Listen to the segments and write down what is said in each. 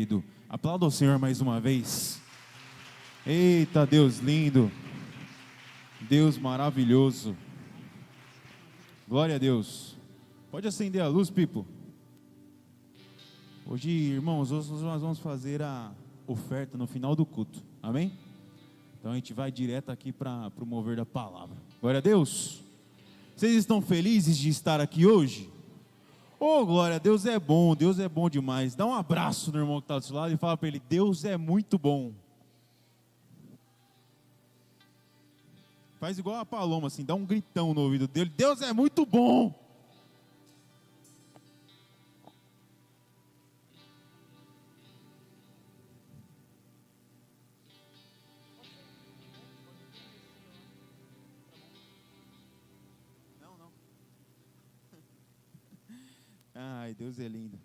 querido? Aplauda o Senhor mais uma vez. Eita, Deus lindo. Deus maravilhoso. Glória a Deus. Pode acender a luz, Pipo. Hoje, irmãos, hoje nós vamos fazer a oferta no final do culto. Amém? Então a gente vai direto aqui para o mover da palavra. Glória a Deus. Vocês estão felizes de estar aqui hoje? Oh, glória, Deus é bom demais. Dá um abraço no irmão que está do seu lado e fala para ele: Deus é muito bom. Faz igual a Paloma assim, dá um gritão no ouvido dele: Deus é muito bom. Ai, Deus é lindo.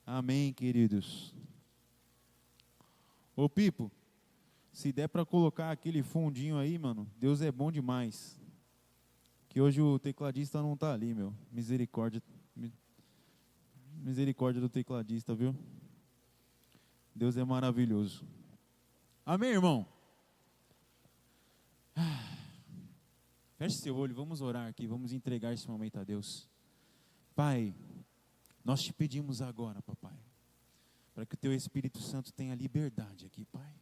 Amém, queridos. Ô Pipo, se der para colocar aquele fundinho aí, mano, Deus é bom demais. Que hoje o tecladista não tá ali, meu. Misericórdia. Misericórdia do tecladista, viu? Deus é maravilhoso. Amém, irmão? Feche seu olho, vamos orar aqui, vamos entregar esse momento a Deus. Pai, nós te pedimos agora, papai, para que o teu Espírito Santo tenha liberdade aqui, pai.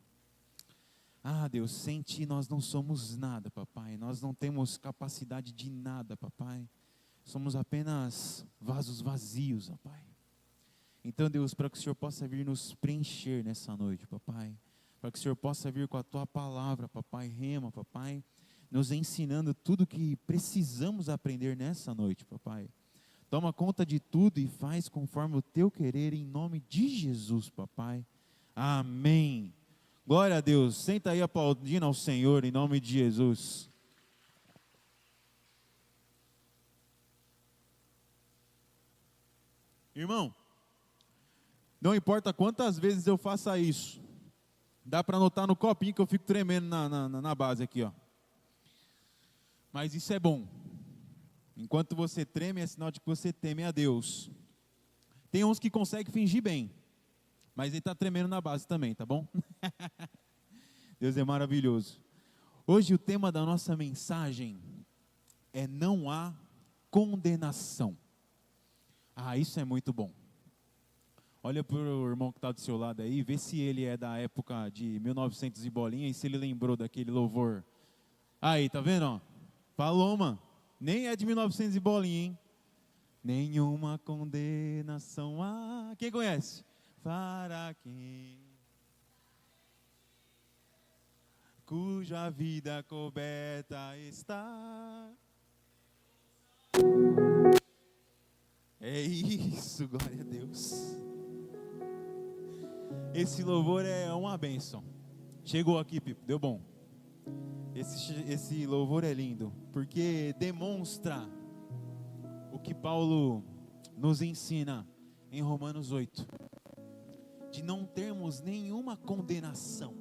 Ah, Deus, sem ti nós não somos nada, papai. Nós não temos capacidade de nada, papai. Somos apenas vasos vazios, papai. Então, Deus, para que o Senhor possa vir nos preencher nessa noite, papai. Para que o Senhor possa vir com a tua palavra, papai, rema, papai, nos ensinando tudo o que precisamos aprender nessa noite, papai. Toma conta de tudo e faz conforme o teu querer, em nome de Jesus, papai. Amém. Glória a Deus. Senta aí aplaudindo ao Senhor, em nome de Jesus. Irmão, não importa quantas vezes eu faça isso, dá para anotar no copinho que eu fico tremendo na base aqui, ó. Mas isso é bom. Enquanto você treme, é sinal de que você teme a Deus. Tem uns que conseguem fingir bem, mas ele está tremendo na base também, tá bom? Deus é maravilhoso. Hoje o tema da nossa mensagem é: não há condenação. Ah, isso é muito bom. Olha para o irmão que está do seu lado aí, vê se ele é da época de 1900 e bolinha e se ele lembrou daquele louvor. Aí, tá vendo, ó? Paloma, nem é de 1900 e bolinha, hein? Nenhuma condenação há. Quem conhece? Para quem cuja vida coberta está. É isso, glória a Deus. Esse louvor é uma bênção. Chegou aqui, Pipo, deu bom. Esse louvor é lindo, porque demonstra o que Paulo nos ensina em Romanos 8, de não termos nenhuma condenação.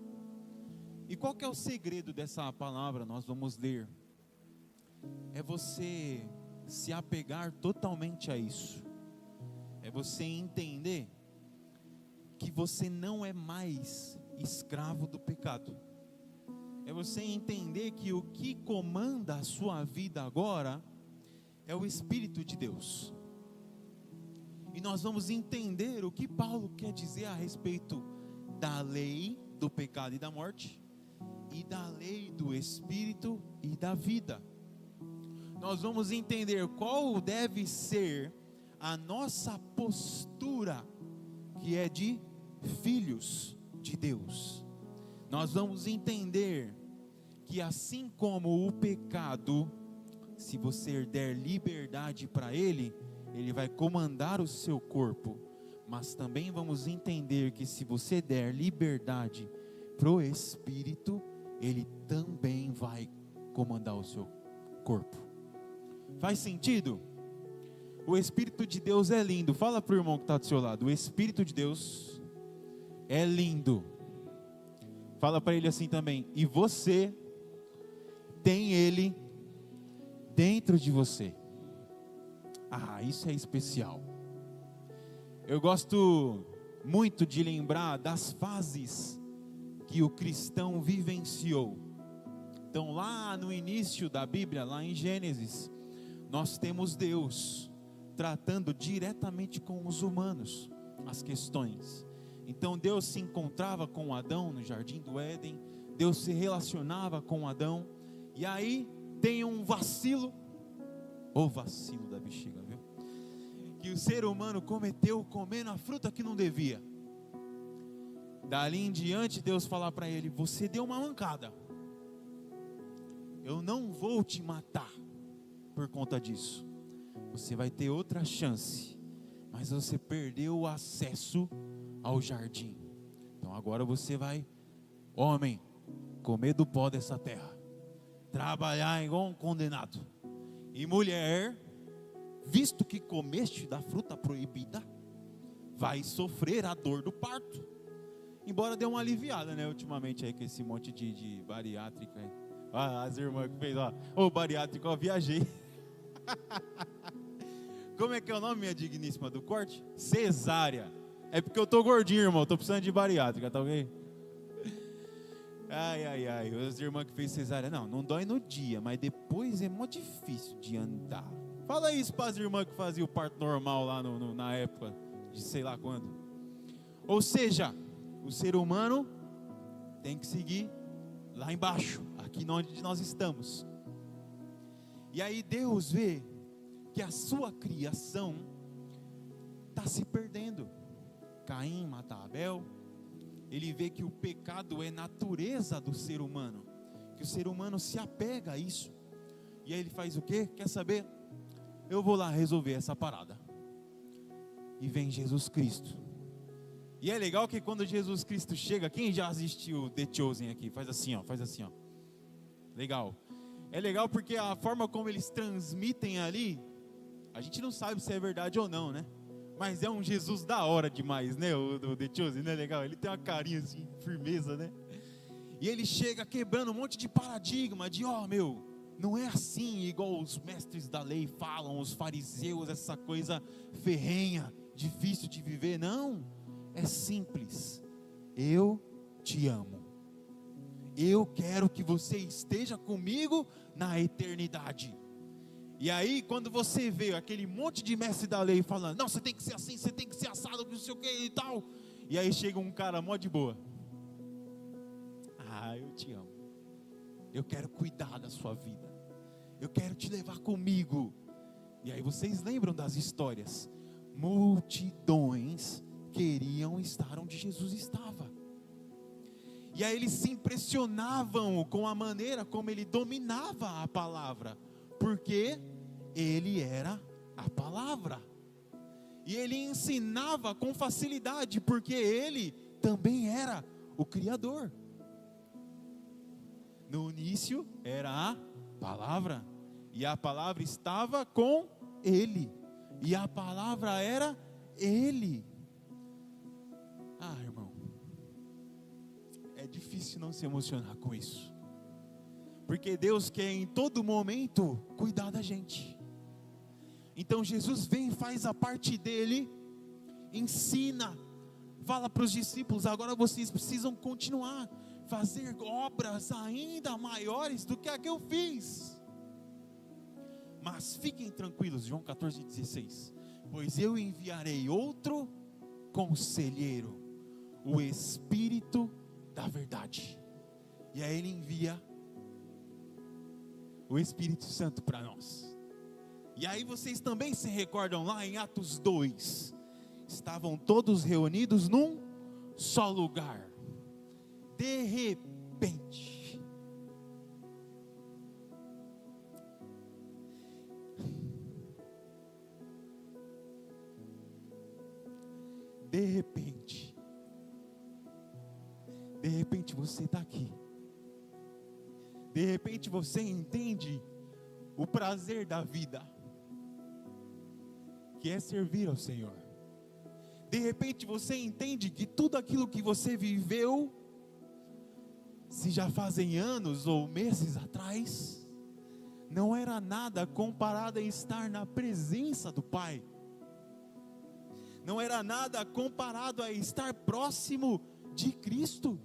E qual que é o segredo dessa palavra? Nós vamos ler. É você se apegar totalmente a isso. É você entender que você não é mais escravo do pecado. É você entender que o que comanda a sua vida agora é o Espírito de Deus. E nós vamos entender o que Paulo quer dizer a respeito da lei do pecado e da morte, e da lei do Espírito e da vida. Nós vamos entender qual deve ser a nossa postura, que é de filhos de Deus. Nós vamos entender que assim como o pecado, se você der liberdade para ele, ele vai comandar o seu corpo. Mas também vamos entender que se você der liberdade para o Espírito, ele também vai comandar o seu corpo. Faz sentido? O Espírito de Deus é lindo. Fala para o irmão que está do seu lado: o Espírito de Deus é lindo. Fala para ele assim também: e você tem ele dentro de você. Ah, isso é especial. Eu gosto muito de lembrar das fases que o cristão vivenciou. Então, lá no início da Bíblia, lá em Gênesis, nós temos Deus tratando diretamente com os humanos as questões. Então, Deus se encontrava com Adão no Jardim do Éden, Deus se relacionava com Adão, e aí tem um vacilo, o vacilo da bexiga, viu? Que o ser humano cometeu comendo a fruta que não devia. Dali em diante, Deus fala para ele: você deu uma mancada, eu não vou te matar por conta disso, você vai ter outra chance, mas você perdeu o acesso ao jardim. Então agora você vai, homem, comer do pó dessa terra, trabalhar igual um condenado. E mulher, visto que comeste da fruta proibida, vai sofrer a dor do parto. Embora dê uma aliviada, né, ultimamente aí com esse monte de bariátrica aí. As irmãs que fez, ô bariátrica, eu viajei. Como é que é o nome, minha digníssima, do corte? Cesárea. É porque eu tô gordinho, irmão, tô precisando de bariátrica, tá ok? Ai, os irmãos que fez cesárea, não dói no dia, mas depois é mó difícil de andar. Fala isso para as irmãs que faziam o parto normal lá na época de sei lá quando. Ou seja, o ser humano tem que seguir lá embaixo, aqui onde nós estamos. E aí Deus vê que a sua criação está se perdendo. Caim mata Abel. Ele vê que o pecado é natureza do ser humano, que o ser humano se apega a isso. E aí ele faz o quê? Quer saber? Eu vou lá resolver essa parada. E vem Jesus Cristo. E é legal que quando Jesus Cristo chega, quem já assistiu The Chosen aqui? Faz assim, ó. Legal. É legal porque a forma como eles transmitem ali, a gente não sabe se é verdade ou não, né? Mas é um Jesus da hora demais, né? O The Chosen, não é legal? Ele tem uma carinha assim, firmeza, né? E ele chega quebrando um monte de paradigma de, não é assim igual os mestres da lei falam, os fariseus, essa coisa ferrenha, difícil de viver. Não, é simples. Eu te amo. Eu quero que você esteja comigo na eternidade. E aí, quando você vê aquele monte de mestre da lei falando, não, você tem que ser assim, você tem que ser assado, não sei o que e tal. E aí chega um cara mó de boa. Eu te amo. Eu quero cuidar da sua vida. Eu quero te levar comigo. E aí vocês lembram das histórias? Multidões queriam estar onde Jesus estava. E aí eles se impressionavam com a maneira como ele dominava a palavra. Porque ele era a palavra. E ele ensinava com facilidade, porque ele também era o Criador. No início era a palavra, e a palavra estava com ele, e a palavra era ele. Irmão, é difícil não se emocionar com isso. Porque Deus quer em todo momento cuidar da gente. Então Jesus vem, faz a parte dele, ensina, fala para os discípulos: agora vocês precisam continuar, fazer obras ainda maiores do que a que eu fiz. Mas fiquem tranquilos, João 14,16, pois eu enviarei outro conselheiro, o Espírito da verdade. E aí ele envia o Espírito Santo para nós. E aí vocês também se recordam lá em Atos 2, estavam todos reunidos num só lugar. De repente, você está aqui. De repente você entende o prazer da vida, que é servir ao Senhor. De repente você entende que tudo aquilo que você viveu, se já fazem anos ou meses atrás, não era nada comparado a estar na presença do Pai. não era nada comparado a estar próximo de Cristo.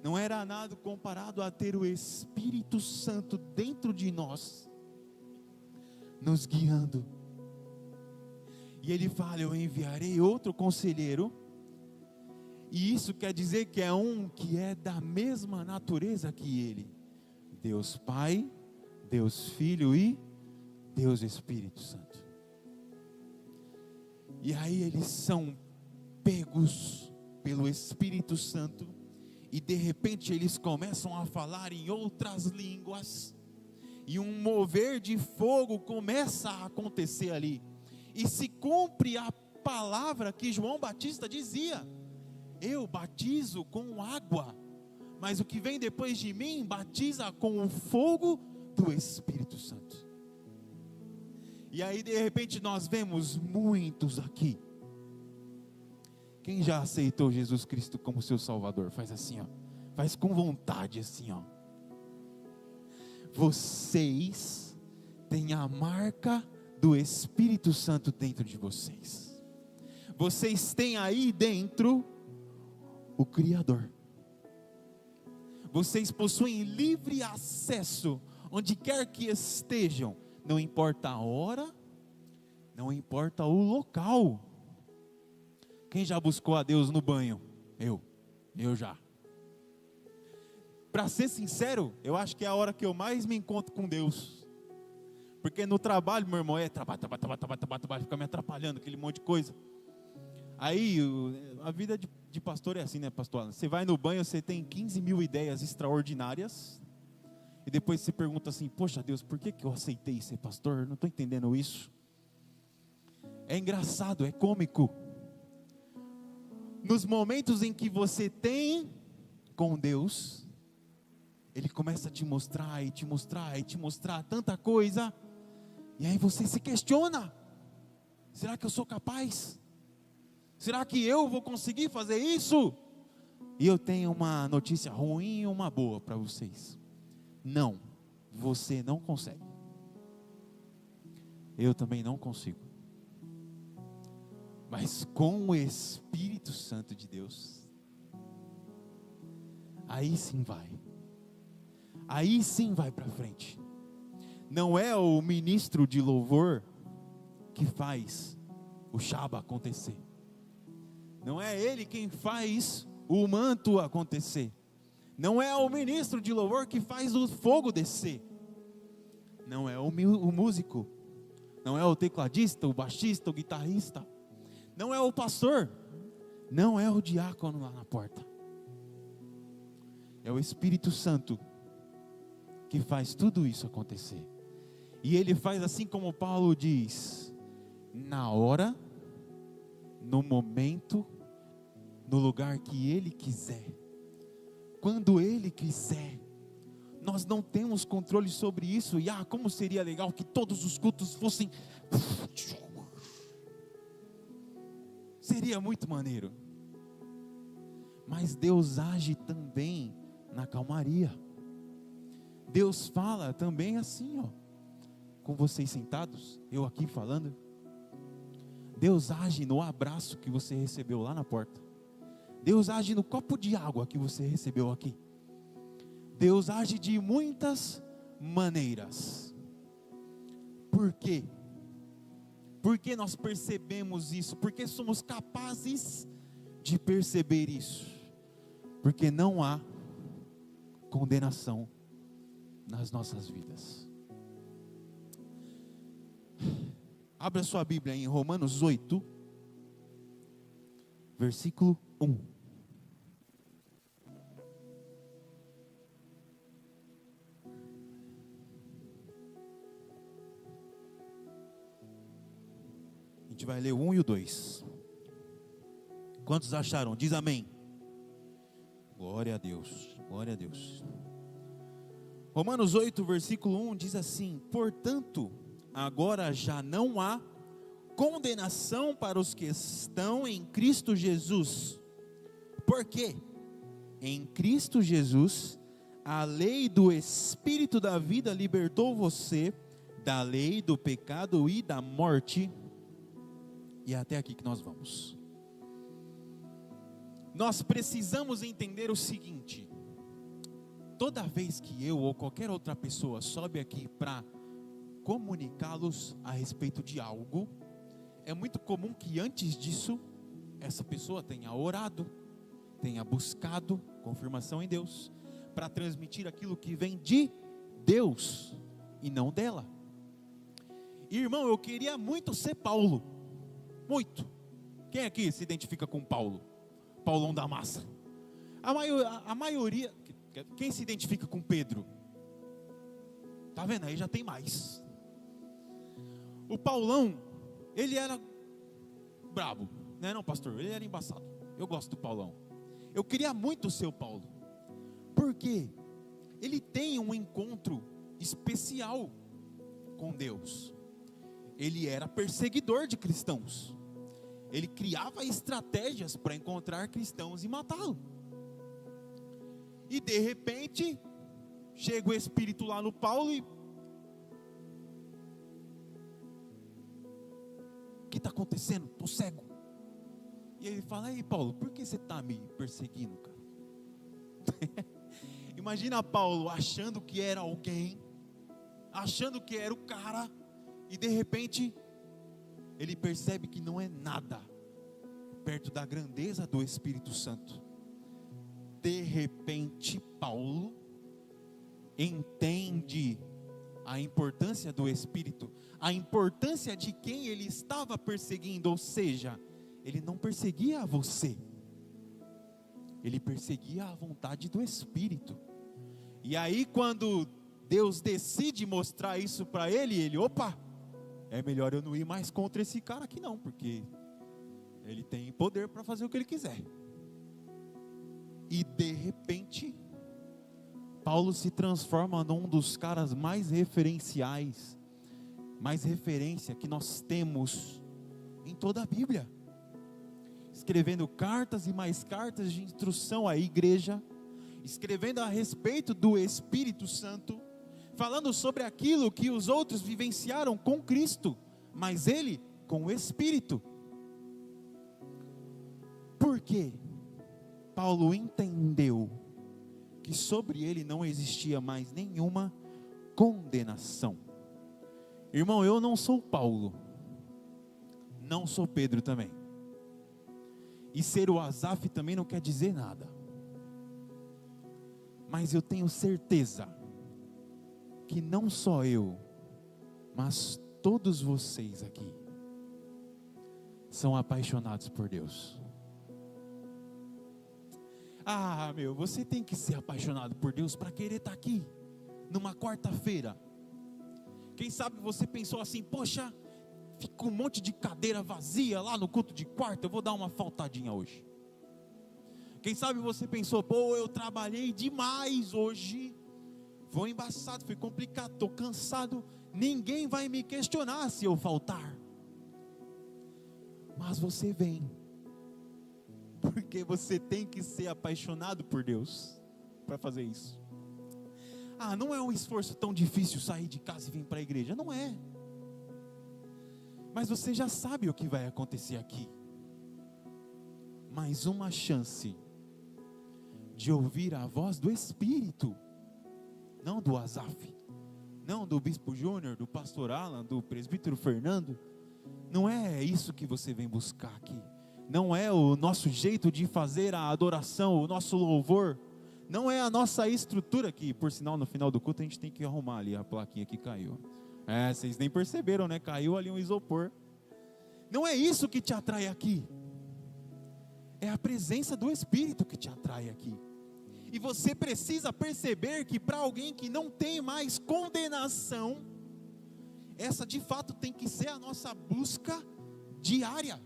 Não era nada comparado a ter o Espírito Santo dentro de nós, nos guiando. E ele fala: eu enviarei outro conselheiro. E isso quer dizer que é um que é da mesma natureza que ele. Deus Pai, Deus Filho e Deus Espírito Santo. E aí eles são pegos pelo Espírito Santo. E de repente eles começam a falar em outras línguas. E um mover de fogo começa a acontecer ali. E se cumpre a palavra que João Batista dizia: eu batizo com água, mas o que vem depois de mim batiza com o fogo do Espírito Santo. E aí de repente nós vemos muitos aqui. Quem já aceitou Jesus Cristo como seu Salvador? Faz assim, ó. Faz com vontade assim, ó. Vocês têm a marca do Espírito Santo dentro de vocês. Vocês têm aí dentro o Criador. Vocês possuem livre acesso onde quer que estejam. Não importa a hora, não importa o local. Quem já buscou a Deus no banho? Eu já. Para ser sincero, eu acho que é a hora que eu mais me encontro com Deus. Porque no trabalho, meu irmão, trabalho, fica me atrapalhando, aquele monte de coisa. Aí, a vida de pastor é assim, né, pastor? Você vai no banho, você tem 15 mil ideias extraordinárias. E depois você pergunta assim: poxa Deus, por que eu aceitei ser pastor? Não estou entendendo isso. É engraçado, é cômico. Nos momentos em que você tem com Deus, Ele começa a te mostrar, e te mostrar, e te mostrar tanta coisa. E aí você se questiona: será que eu sou capaz? Será que eu vou conseguir fazer isso? E eu tenho uma notícia ruim e uma boa para vocês. Não, você não consegue. Eu também não consigo. Mas com o Espírito Santo de Deus, aí sim vai. Aí sim vai para frente. Não é o ministro de louvor que faz o Shaba acontecer. Não é ele quem faz o manto acontecer. Não é o ministro de louvor que faz o fogo descer. Não é o músico. Não é o tecladista, o baixista, o guitarrista. Não é o pastor. Não é o diácono lá na porta. É o Espírito Santo que faz tudo isso acontecer. E ele faz assim como Paulo diz: na hora, no momento, no lugar que Ele quiser, quando Ele quiser. Nós não temos controle sobre isso. E como seria legal que todos os cultos fossem, seria muito maneiro. Mas Deus age também na calmaria. Deus fala também assim, ó, com vocês sentados, eu aqui falando. Deus age no abraço que você recebeu lá na porta. Deus age no copo de água que você recebeu aqui. Deus age de muitas maneiras. Por quê? Porque nós percebemos isso? Porque somos capazes de perceber isso? Porque não há condenação nas nossas vidas. Abra sua Bíblia em Romanos 8, versículo 1. A gente vai ler o 1 e o 2. Quantos acharam? Diz amém. Glória a Deus, glória a Deus. Romanos 8, versículo 1 diz assim: portanto, agora já não há condenação para os que estão em Cristo Jesus. Por quê? Em Cristo Jesus, a lei do Espírito da vida libertou você da lei do pecado e da morte. E é até aqui que nós vamos. Nós precisamos entender o seguinte: toda vez que eu ou qualquer outra pessoa sobe aqui para comunicá-los a respeito de algo, é muito comum que antes disso, essa pessoa tenha orado, tenha buscado confirmação em Deus, para transmitir aquilo que vem de Deus e não dela. Irmão, eu queria muito ser Paulo, muito. Quem aqui se identifica com Paulo? Paulão da massa. A maioria, quem se identifica com Pedro? Tá vendo? Aí já tem mais. O Paulão, ele era brabo, né não, pastor? Ele era embaçado. Eu gosto do Paulão. Eu queria muito ser o Paulo. Por quê? Ele tem um encontro especial com Deus. Ele era perseguidor de cristãos. Ele criava estratégias para encontrar cristãos e matá-los. E de repente, chega o Espírito lá no Paulo e... O que está acontecendo? Estou cego. E ele fala: ei Paulo, por que você está me perseguindo, cara? Imagina Paulo achando que era alguém, achando que era o cara, e de repente ele percebe que não é nada perto da grandeza do Espírito Santo. De repente Paulo entende a importância do Espírito, a importância de quem ele estava perseguindo. Ou seja, ele não perseguia você, ele perseguia a vontade do Espírito. E aí quando Deus decide mostrar isso para ele, opa, é melhor eu não ir mais contra esse cara aqui não, porque ele tem poder para fazer o que ele quiser. E de repente, Paulo se transforma num dos caras mais referenciais, mais referência que nós temos em toda a Bíblia. Escrevendo cartas e mais cartas de instrução à igreja, escrevendo a respeito do Espírito Santo, falando sobre aquilo que os outros vivenciaram com Cristo, mas ele com o Espírito. Por quê? Paulo entendeu que sobre ele não existia mais nenhuma condenação. Irmão, eu não sou Paulo, não sou Pedro também, e ser o Asaf também não quer dizer nada, mas eu tenho certeza que não só eu, mas todos vocês aqui são apaixonados por Deus. Ah, você tem que ser apaixonado por Deus para querer estar aqui numa quarta-feira. Quem sabe você pensou assim: poxa, fica um monte de cadeira vazia lá no culto de quarta, eu vou dar uma faltadinha hoje. Quem sabe você pensou: pô, eu trabalhei demais hoje, foi embaçado, foi complicado, estou cansado, ninguém vai me questionar se eu faltar. Mas você vem, porque você tem que ser apaixonado por Deus para fazer isso. Ah, não é um esforço tão difícil sair de casa e vir para a igreja, não é. Mas você já sabe o que vai acontecer aqui. Mais uma chance de ouvir a voz do Espírito, não do Asaf, não do Bispo Júnior, do Pastor Alan, do Presbítero Fernando. Não é isso que você vem buscar aqui. Não é o nosso jeito de fazer a adoração, o nosso louvor. Não é a nossa estrutura, que por sinal no final do culto a gente tem que arrumar ali a plaquinha que caiu. Vocês nem perceberam, né? Caiu ali um isopor. Não é isso que te atrai aqui. É a presença do Espírito que te atrai aqui. E você precisa perceber que para alguém que não tem mais condenação, essa de fato tem que ser a nossa busca diária.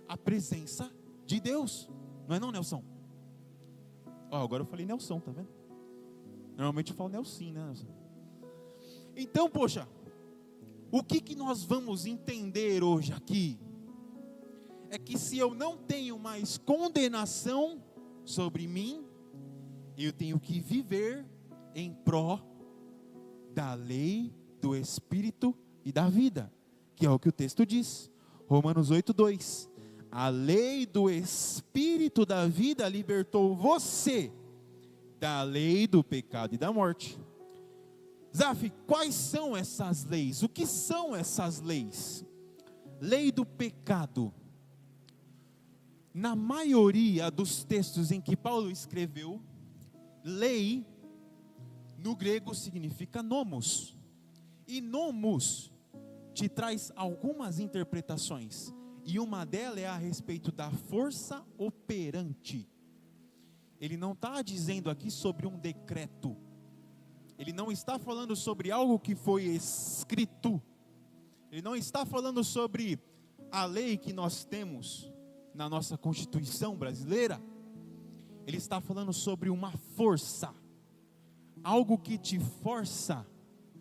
A presença de Deus. Não é não, Nelson? Agora eu falei Nelson, tá vendo? Normalmente eu falo Nelson, né, Nelson? Então, poxa, o que nós vamos entender hoje aqui? É que se eu não tenho mais condenação sobre mim, eu tenho que viver em pró da lei do Espírito e da vida, que é o que o texto diz. Romanos 8:2. A lei do Espírito da vida libertou você da lei do pecado e da morte. Zaf, quais são essas leis? O que são essas leis? Lei do pecado. Na maioria dos textos em que Paulo escreveu, lei no grego significa nomos. E nomos te traz algumas interpretações. E uma delas é a respeito da força operante. Ele não está dizendo aqui sobre um decreto. Ele não está falando sobre algo que foi escrito. Ele não está falando sobre a lei que nós temos na nossa Constituição brasileira. Ele está falando sobre uma força. Algo que te força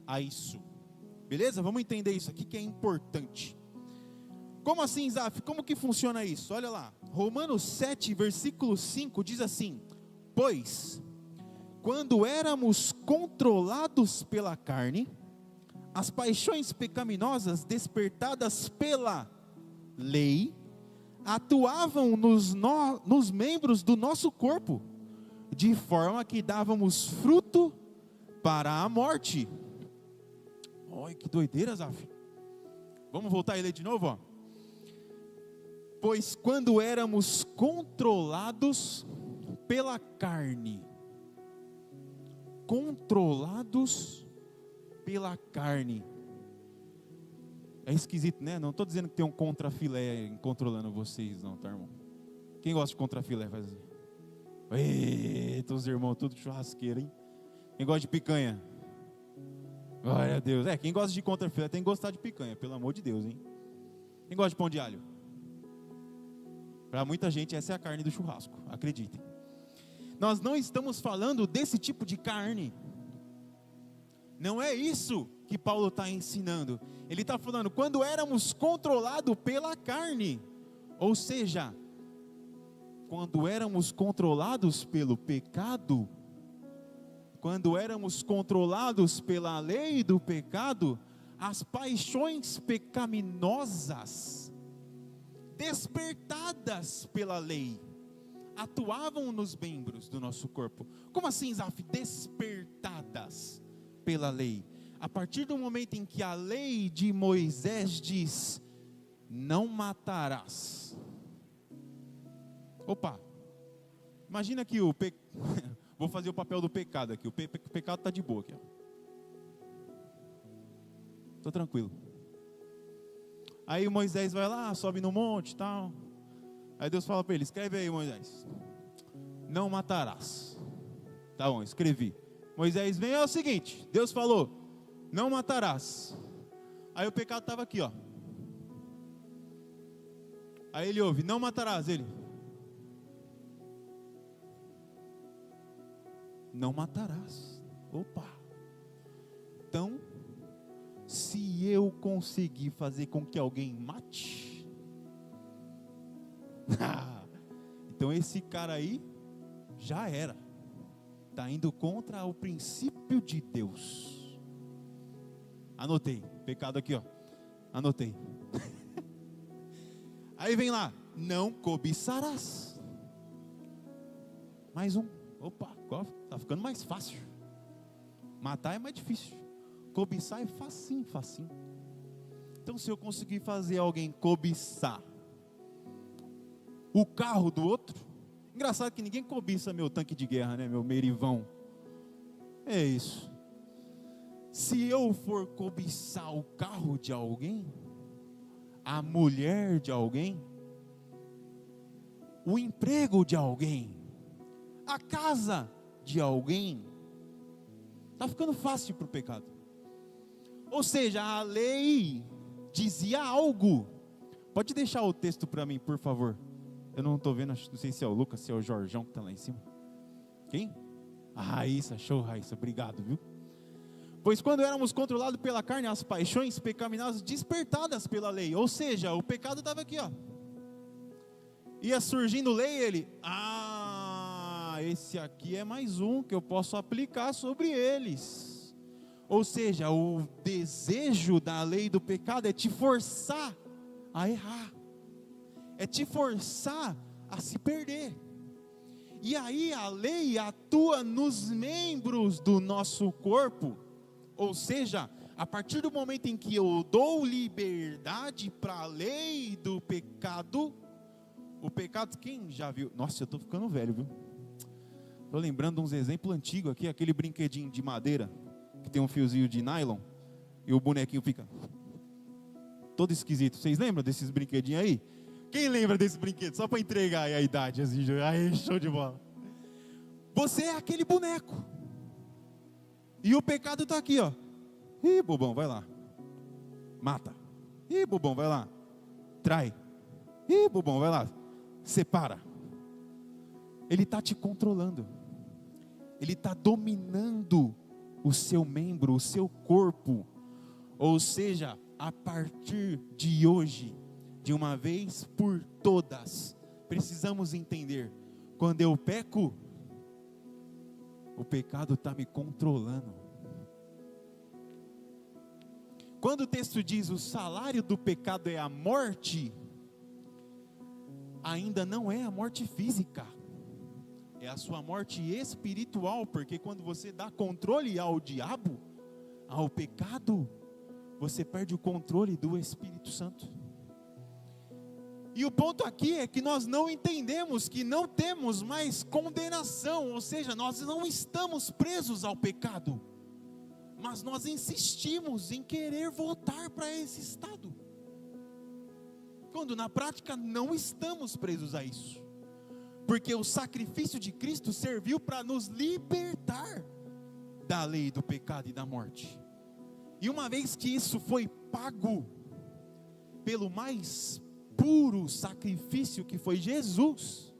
a isso. Beleza? Vamos entender isso aqui que é importante. Como assim, Zaf? Como que funciona isso? Olha lá. Romanos 7, versículo 5 diz assim: pois, quando éramos controlados pela carne, as paixões pecaminosas despertadas pela lei, atuavam nos membros do nosso corpo, de forma que dávamos fruto para a morte. Olha que doideira, Zaf. Vamos voltar a ler de novo, ó. Pois quando éramos controlados pela carne, é esquisito, né? Não estou dizendo que tem um contrafilé controlando vocês, não, tá, irmão? Quem gosta de contrafilé faz assim. Eita, os irmãos, tudo churrasqueiro, hein? Quem gosta de picanha? Glória a Deus. Quem gosta de contrafilé tem que gostar de picanha, pelo amor de Deus, hein? Quem gosta de pão de alho? Para muita gente essa é a carne do churrasco, acreditem. Nós não estamos falando desse tipo de carne. Não é isso que Paulo está ensinando. Ele está falando quando éramos controlados pela carne. Ou seja, quando éramos controlados pelo pecado, quando éramos controlados pela lei do pecado, as paixões pecaminosas, despertadas pela lei, atuavam nos membros do nosso corpo. Como assim, Zaf? Despertadas pela lei. A partir do momento em que a lei de Moisés diz: não matarás. Opa, imagina que vou fazer o papel do pecado aqui. O pecado está de boa aqui, estou tranquilo. Aí Moisés vai lá, sobe no monte e tal. Aí Deus fala para ele: escreve aí, Moisés, não matarás. Tá bom, escrevi. Moisés vem, é o seguinte, Deus falou, não matarás. Aí o pecado estava aqui, ó. Aí ele ouve, não matarás. Ele, não matarás. Opa. Então, se eu conseguir fazer com que alguém mate, então esse cara aí já era. Está indo contra o princípio de Deus. Anotei, pecado aqui, ó. Anotei. Aí vem lá, não cobiçarás. Mais um. Opa, está ficando mais fácil. Matar é mais difícil. Cobiçar é facinho, facinho. Então, se eu conseguir fazer alguém cobiçar o carro do outro, engraçado que ninguém cobiça meu tanque de guerra, né? Meu Merivão. É isso. Se eu for cobiçar o carro de alguém, a mulher de alguém, o emprego de alguém, a casa de alguém, está ficando fácil para o pecado. Ou seja, a lei dizia algo. Pode deixar o texto para mim, por favor. Eu não estou vendo, não sei se é o Lucas, se é o Jorjão que está lá em cima. Quem? A Raíssa, show Raíssa, obrigado, viu? Pois quando éramos controlados pela carne, as paixões pecaminosas despertadas pela lei. Ou seja, o pecado estava aqui, ó. Ia surgindo lei, ele, esse aqui é mais um que eu posso aplicar sobre eles. Ou seja, o desejo da lei do pecado é te forçar a errar, é te forçar a se perder. E aí a lei atua nos membros do nosso corpo, ou seja, a partir do momento em que eu dou liberdade para a lei do pecado, o pecado, quem já viu? Nossa, eu estou ficando velho, viu? Estou lembrando uns exemplos antigos aqui, aquele brinquedinho de madeira, que tem um fiozinho de nylon, e o bonequinho fica todo esquisito. Vocês lembram desses brinquedinhos aí? Quem lembra desse brinquedo? Só para entregar aí a idade, assim, aí show de bola. Você é aquele boneco. E o pecado está aqui, ó. Ih, bobão, vai lá. Mata. Ih, bobão, vai lá. Trai. Ih, bobão, vai lá. Separa. Ele está te controlando. Ele está dominando o seu membro, o seu corpo. Ou seja, a partir de hoje, de uma vez por todas, precisamos entender: quando eu peco, o pecado está me controlando. Quando o texto diz o salário do pecado é a morte, ainda não é a morte física, é a sua morte espiritual, porque quando você dá controle ao diabo, ao pecado, você perde o controle do Espírito Santo. E o ponto aqui é que nós não entendemos que não temos mais condenação, ou seja, nós não estamos presos ao pecado, mas nós insistimos em querer voltar para esse estado, quando na prática não estamos presos a isso, porque o sacrifício de Cristo serviu para nos libertar da lei do pecado e da morte. E uma vez que isso foi pago pelo mais puro sacrifício que foi Jesus,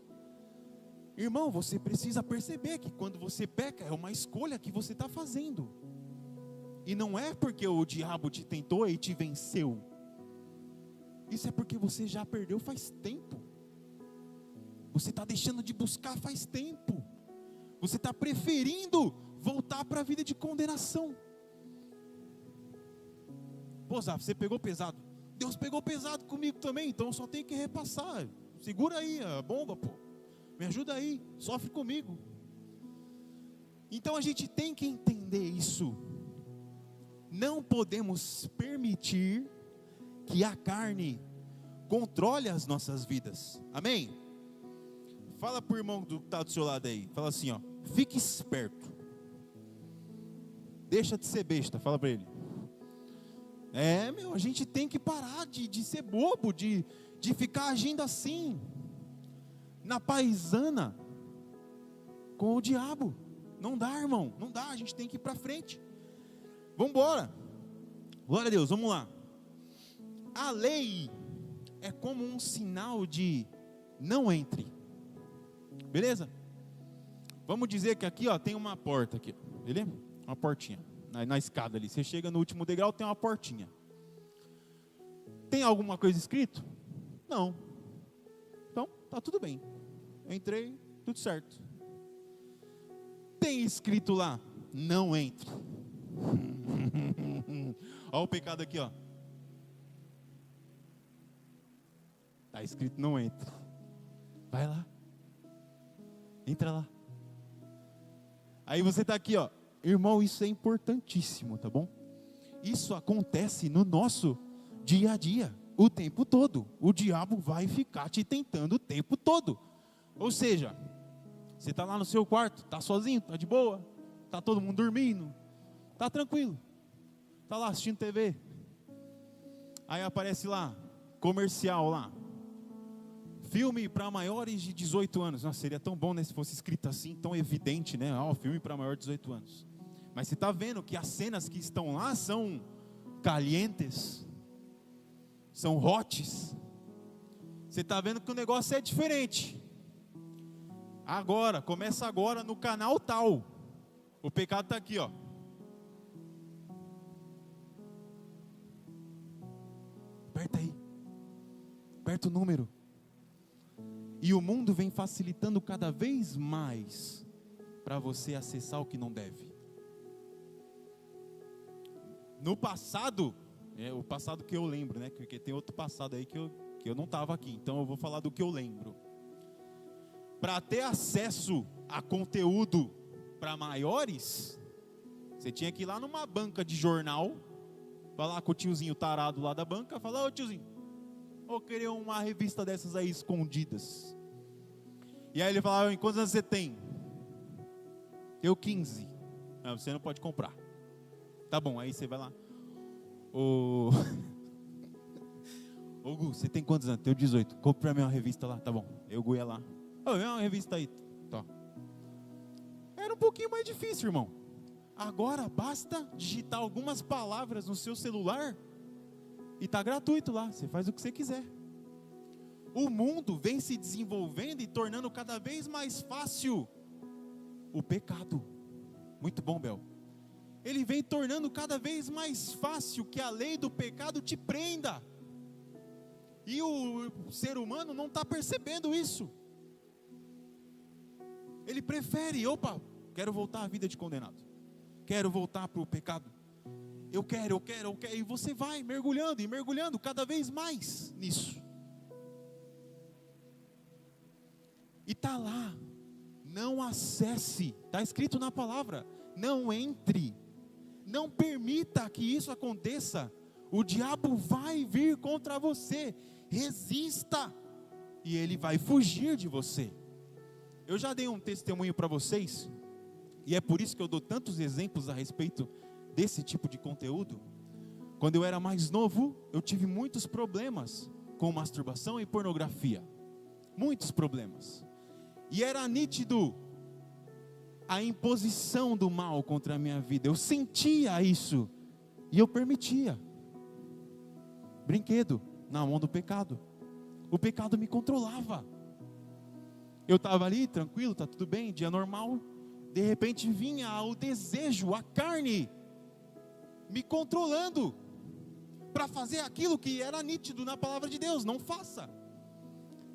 irmão, você precisa perceber que quando você peca é uma escolha que você está fazendo, e não é porque o diabo te tentou e te venceu. Isso é porque você já perdeu faz tempo. Você está deixando de buscar faz tempo. Você está preferindo voltar para a vida de condenação. Pô, Zá, você pegou pesado. Deus pegou pesado comigo também, então eu só tenho que repassar. Segura aí a bomba, pô. Me ajuda aí, sofre comigo. Então a gente tem que entender isso. Não podemos permitir que a carne controle as nossas vidas. Amém? Fala para o irmão que está do seu lado aí. Fala assim, ó. Fique esperto. Deixa de ser besta. Fala para ele. A gente tem que parar de ser bobo, de ficar agindo assim, na paisana, com o diabo. Não dá, irmão, não dá, a gente tem que ir para frente. Vamos embora. Glória a Deus, vamos lá. A lei é como um sinal de não entre. Beleza? Vamos dizer que aqui, ó, tem uma porta aqui, beleza? Uma portinha. Na escada ali, você chega no último degrau, tem uma portinha. Tem alguma coisa escrito? Não. Então, tá tudo bem. Eu entrei, tudo certo. Tem escrito lá, não entre. Olha o pecado aqui, ó. Tá escrito, não entre. Vai lá. Entra lá. Aí você tá aqui, ó. Irmão, isso é importantíssimo, tá bom? Isso acontece no nosso dia a dia, o tempo todo. O diabo vai ficar te tentando o tempo todo. Ou seja, você está lá no seu quarto, está sozinho, está de boa, está todo mundo dormindo, está tranquilo, está lá assistindo TV. Aí aparece lá, comercial lá, filme para maiores de 18 anos. Nossa, seria tão bom, né, se fosse escrito assim, tão evidente, né? Filme para maior de 18 anos. Mas você está vendo que as cenas que estão lá são calientes, são hotes. Você está vendo que o negócio é diferente. Agora, começa agora no canal tal. O pecado está aqui, ó. Aperta aí. Aperta o número. E o mundo vem facilitando cada vez mais para você acessar o que não deve. No passado, É o passado que eu lembro, né? Porque tem outro passado aí que eu não estava aqui. Então eu vou falar do que eu lembro. Para ter acesso a conteúdo para maiores, você tinha que ir lá numa banca de jornal, falar com o tiozinho tarado lá da banca, falar: ô tiozinho, eu queria uma revista dessas aí escondidas. E aí ele falava: quantos anos você tem? Eu 15. Não, você não pode comprar. Tá bom, aí você vai lá. Ô Gu, você tem quantos anos? Tenho 18. Compre pra mim uma revista lá. Tá bom. Eu Gu ia lá. Ô, é uma revista aí. Tá. Era um pouquinho mais difícil, irmão. Agora basta digitar algumas palavras no seu celular e tá gratuito lá. Você faz o que você quiser. O mundo vem se desenvolvendo e tornando cada vez mais fácil o pecado. Muito bom, Bel. Ele vem tornando cada vez mais fácil que a lei do pecado te prenda. E o ser humano não está percebendo isso. Ele prefere: opa, quero voltar à vida de condenado. Quero voltar para o pecado. Eu quero. E você vai mergulhando e mergulhando cada vez mais nisso. E está lá. Não acesse. Está escrito na palavra. Não entre. Não permita que isso aconteça. O diabo vai vir contra você. Resista. E ele vai fugir de você. Eu já dei um testemunho para vocês. E é por isso que eu dou tantos exemplos a respeito desse tipo de conteúdo. Quando eu era mais novo, eu tive muitos problemas com masturbação e pornografia. Muitos problemas. E era nítido a imposição do mal contra a minha vida. Eu sentia isso. E eu permitia. Brinquedo na mão do pecado. O pecado me controlava. Eu estava ali, tranquilo, tá tudo bem, dia normal. De repente vinha o desejo, a carne, me controlando, para fazer aquilo que era nítido na palavra de Deus: não faça.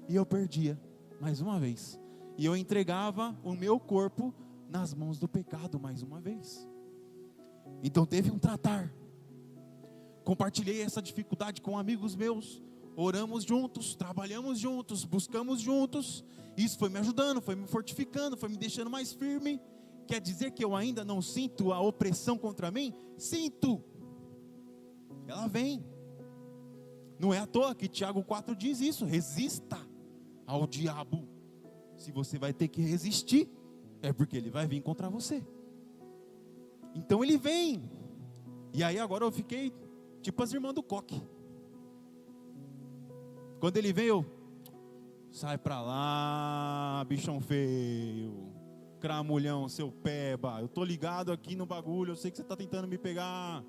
E eu perdia, mais uma vez. E eu entregava o meu corpo nas mãos do pecado, mais uma vez. Então teve um tratar. Compartilhei essa dificuldade com amigos meus. Oramos juntos, trabalhamos juntos, buscamos juntos. Isso foi me ajudando, foi me fortificando, foi me deixando mais firme. Quer dizer que eu ainda não sinto a opressão contra mim? Sinto. Ela vem. Não é à toa que Tiago 4 diz isso: resista ao diabo. Se você vai ter que resistir, é porque ele vai vir contra você. Então ele vem. E aí agora eu fiquei tipo as irmãs do coque. Quando ele vem, eu: sai pra lá, bichão feio, cramulhão, seu peba, eu tô ligado aqui no bagulho, eu sei que você tá tentando me pegar.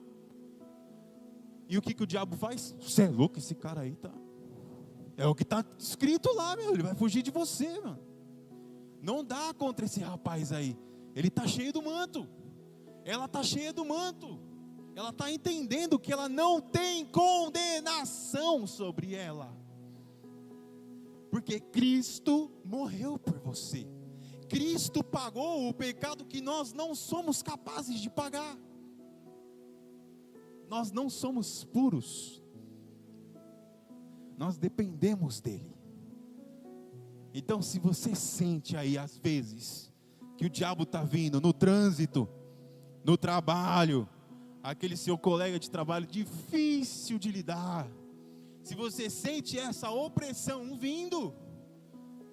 E o que o diabo faz? Você é louco, esse cara aí tá... É o que tá escrito lá, meu, ele vai fugir de você, mano. Não dá contra esse rapaz aí. Ele tá cheio do manto. Ela tá cheia do manto. Ela tá entendendo que ela não tem condenação sobre ela. Porque Cristo morreu por você. Cristo pagou o pecado que nós não somos capazes de pagar. Nós não somos puros. Nós dependemos dele. Então, se você sente aí às vezes que o diabo está vindo no trânsito, no trabalho, aquele seu colega de trabalho difícil de lidar, se você sente essa opressão vindo,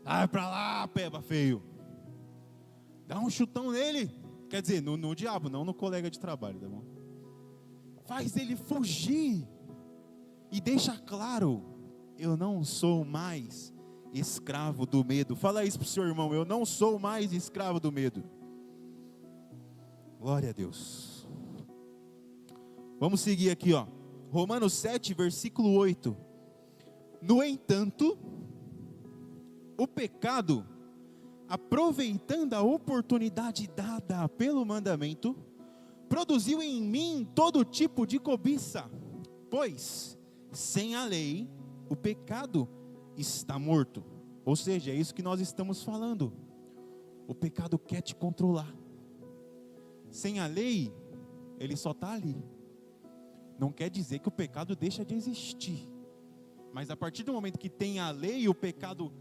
vai pra lá, peba feio, dá um chutão nele. Quer dizer, no diabo, não no colega de trabalho, tá bom? Faz ele fugir e deixa claro: eu não sou mais escravo do medo. Fala isso pro seu irmão: eu não sou mais escravo do medo. Glória a Deus. Vamos seguir aqui, ó. Romanos 7, versículo 8. No entanto, o pecado, aproveitando a oportunidade dada pelo mandamento, produziu em mim todo tipo de cobiça, pois sem a lei o pecado está morto. Ou seja, é isso que nós estamos falando. O pecado quer te controlar. Sem a lei, ele só está ali. Não quer dizer que o pecado deixa de existir. Mas a partir do momento que tem a lei, o pecado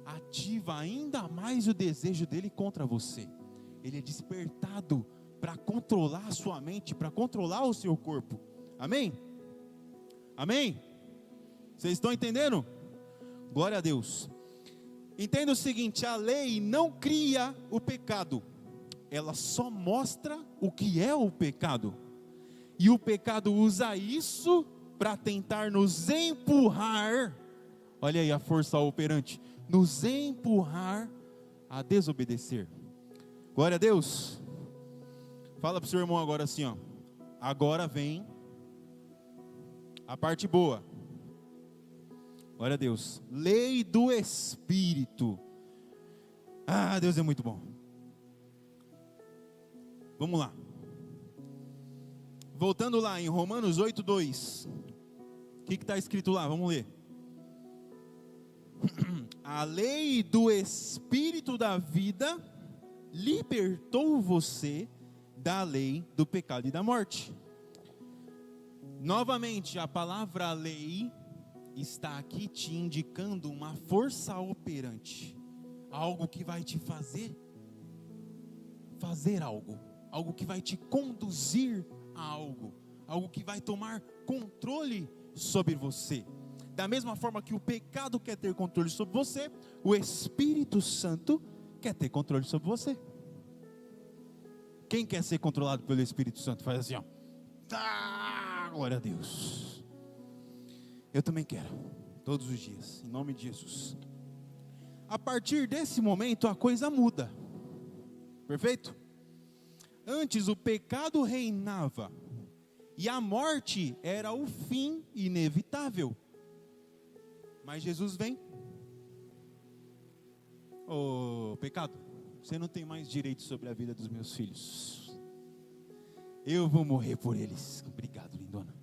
ativa ainda mais o desejo dele contra você. Ele é despertado para controlar a sua mente, para controlar o seu corpo. Amém? Amém? Vocês estão entendendo? Glória a Deus. Entenda o seguinte: a lei não cria o pecado, ela só mostra o que é o pecado. E o pecado usa isso para tentar nos empurrar, olha aí a força operante, nos empurrar a desobedecer. Glória a Deus. Fala para o seu irmão agora assim, ó. Agora vem a parte boa. Glória a Deus. Lei do Espírito. Ah, Deus é muito bom. Vamos lá. Voltando lá em Romanos 8:2. O que está escrito lá? Vamos ler. A lei do Espírito da vida libertou você da lei do pecado e da morte. Novamente, a palavra lei está aqui te indicando uma força operante, algo que vai te fazer algo que vai te conduzir a algo que vai tomar controle sobre você. Da mesma forma que o pecado quer ter controle sobre você, o Espírito Santo quer ter controle sobre você. Quem quer ser controlado pelo Espírito Santo? Faz assim, ó. Glória a Deus. Eu também quero, todos os dias, em nome de Jesus. A partir desse momento a coisa muda. Perfeito? Antes o pecado reinava e a morte era o fim inevitável. Mas Jesus vem. Ô pecado, você não tem mais direito sobre a vida dos meus filhos. Eu vou morrer por eles. Obrigado, lindona.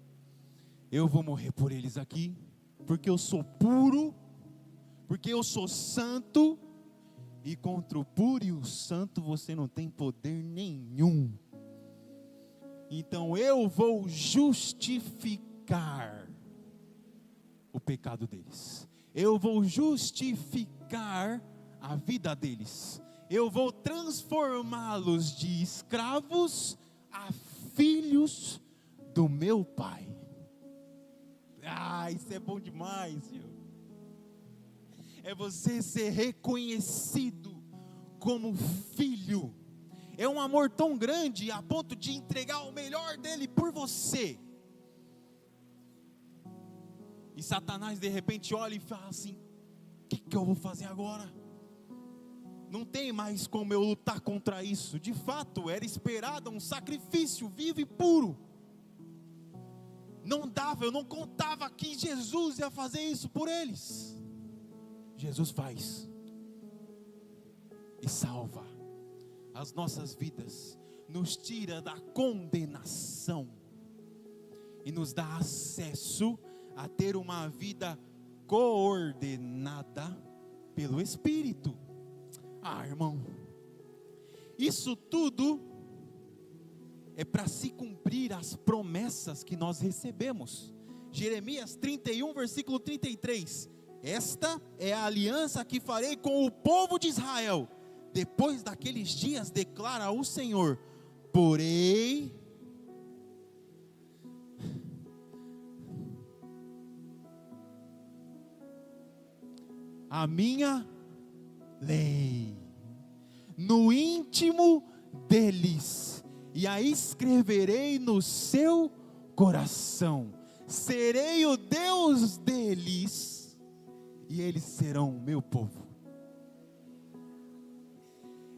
Eu vou morrer por eles aqui, porque eu sou puro, porque eu sou santo, e contra o puro e o santo você não tem poder nenhum. Então eu vou justificar o pecado deles. Eu vou justificar a vida deles. Eu vou transformá-los de escravos a filhos do meu Pai. Ah, isso é bom demais, filho. É você ser reconhecido como filho. É um amor tão grande a ponto de entregar o melhor dele por você. E Satanás de repente olha e fala assim: o que eu vou fazer agora? Não tem mais como eu lutar contra isso. De fato, era esperado um sacrifício vivo e puro. Não dava, eu não contava que Jesus ia fazer isso por eles. Jesus faz e salva as nossas vidas, nos tira da condenação e nos dá acesso a ter uma vida coordenada pelo Espírito. Ah, irmão, isso tudo é para se cumprir as promessas que nós recebemos. Jeremias 31, versículo 33. Esta é a aliança que farei com o povo de Israel. Depois daqueles dias, declara o Senhor, porei a minha lei no íntimo deles, e a escreverei no seu coração. Serei o Deus deles, e eles serão o meu povo.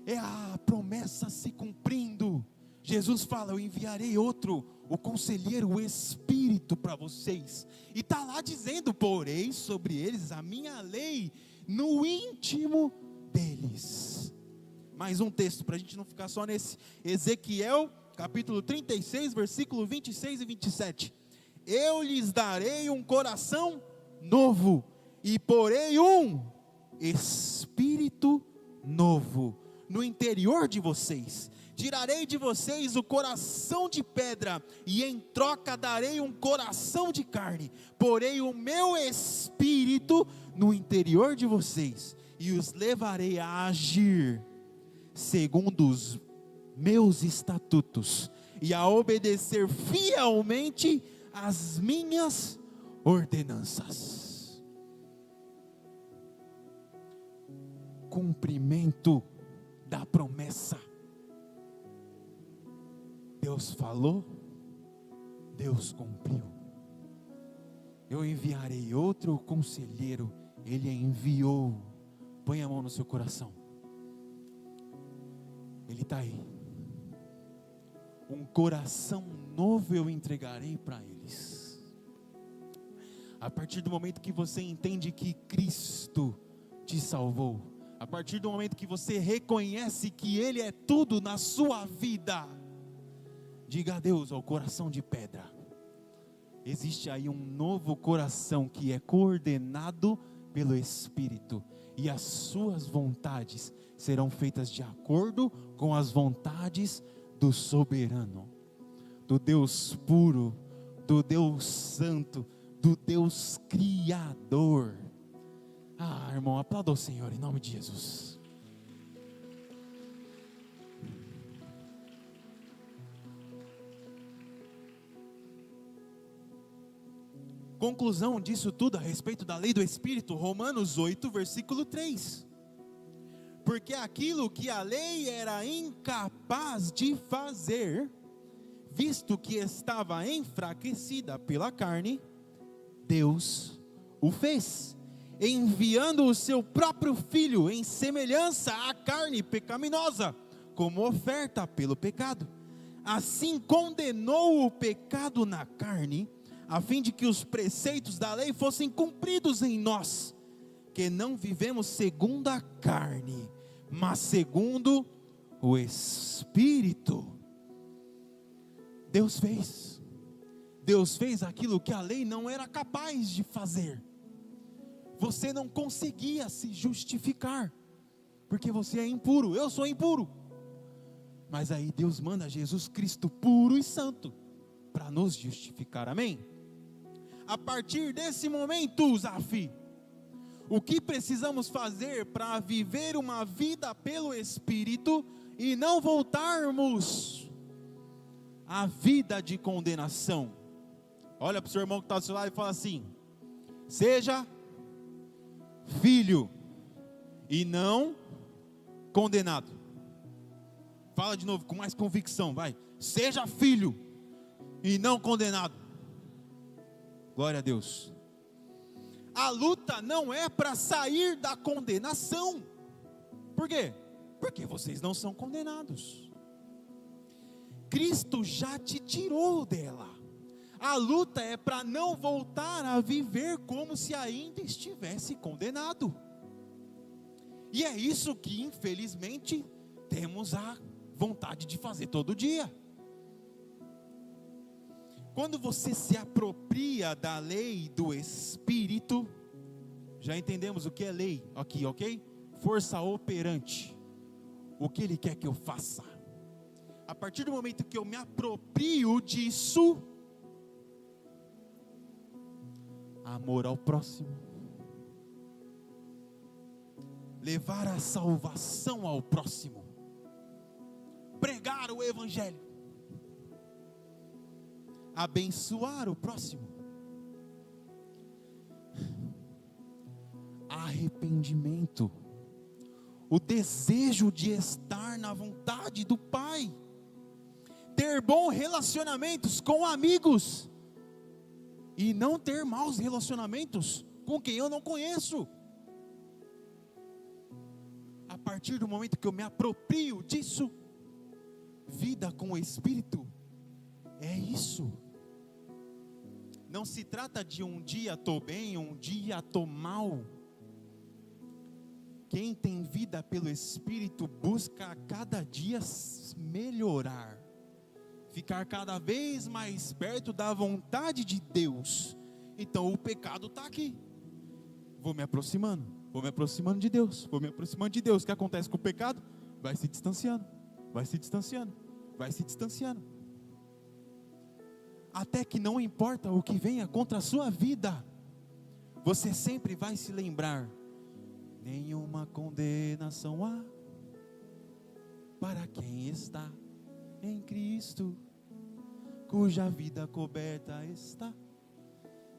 É a promessa se cumprindo. Jesus fala: eu enviarei outro, o conselheiro, o Espírito para vocês. E está lá dizendo: porei sobre eles a minha lei no íntimo deles. Mais um texto para a gente não ficar só nesse. Ezequiel capítulo 36, versículo 26 e 27. Eu lhes darei um coração novo, e porei um espírito novo no interior de vocês. tirarei de vocês o coração de pedra, e em troca darei um coração de carne. Porei o meu espírito no interior de vocês, e os levarei a agir segundo os meus estatutos, e a obedecer fielmente as minhas ordenanças. Cumprimento da promessa. Deus falou, Deus cumpriu. Eu enviarei outro conselheiro, Ele enviou. Põe a mão no seu coração. Ele está aí. Um coração novo eu entregarei para eles. A partir do momento que você entende que Cristo te salvou, a partir do momento que você reconhece que Ele é tudo na sua vida, diga adeus ao coração de pedra. Existe aí um novo coração que é coordenado pelo Espírito, e as suas vontades serão feitas de acordo com as vontades do soberano, do Deus puro, do Deus santo, do Deus criador. Irmão, aplauda o Senhor em nome de Jesus. Conclusão disso tudo a respeito da lei do Espírito, Romanos 8, versículo 3. Porque aquilo que a lei era incapaz de fazer, visto que estava enfraquecida pela carne, Deus o fez, enviando o seu próprio Filho em semelhança à carne pecaminosa, como oferta pelo pecado. Assim condenou o pecado na carne, a fim de que os preceitos da lei fossem cumpridos em nós, que não vivemos segundo a carne, mas segundo o Espírito. Deus fez aquilo que a lei não era capaz de fazer. Você não conseguia se justificar, porque você é impuro, eu sou impuro. Mas aí Deus manda Jesus Cristo puro e santo, para nos justificar, amém? A partir desse momento, Zaf, o que precisamos fazer para viver uma vida pelo Espírito e não voltarmos à vida de condenação? Olha para o seu irmão que está do seu lado e fala assim: seja filho e não condenado. Fala de novo com mais convicção, vai. Seja filho e não condenado. Glória a Deus. A luta não é para sair da condenação. Por quê? Porque vocês não são condenados. Cristo já te tirou dela. A luta é para não voltar a viver como se ainda estivesse condenado. E é isso que infelizmente temos a vontade de fazer todo dia. Quando você se apropria da lei do Espírito, já entendemos o que é lei aqui, ok? Força operante, o que Ele quer que eu faça. A partir do momento que eu me aproprio disso, amor ao próximo, levar a salvação ao próximo, pregar o Evangelho, abençoar o próximo, arrependimento, o desejo de estar na vontade do Pai, ter bons relacionamentos com amigos, e não ter maus relacionamentos com quem eu não conheço. A partir do momento que eu me aproprio disso, vida com o Espírito, é isso. Não se trata de um dia estou bem, um dia estou mal. Quem tem vida pelo Espírito busca a cada dia melhorar, ficar cada vez mais perto da vontade de Deus. Então o pecado está aqui, vou me aproximando de Deus, O que acontece com o pecado? Vai se distanciando, vai se distanciando, vai se distanciando. Até que não importa o que venha contra a sua vida, você sempre vai se lembrar: nenhuma condenação há para quem está em Cristo, cuja vida coberta está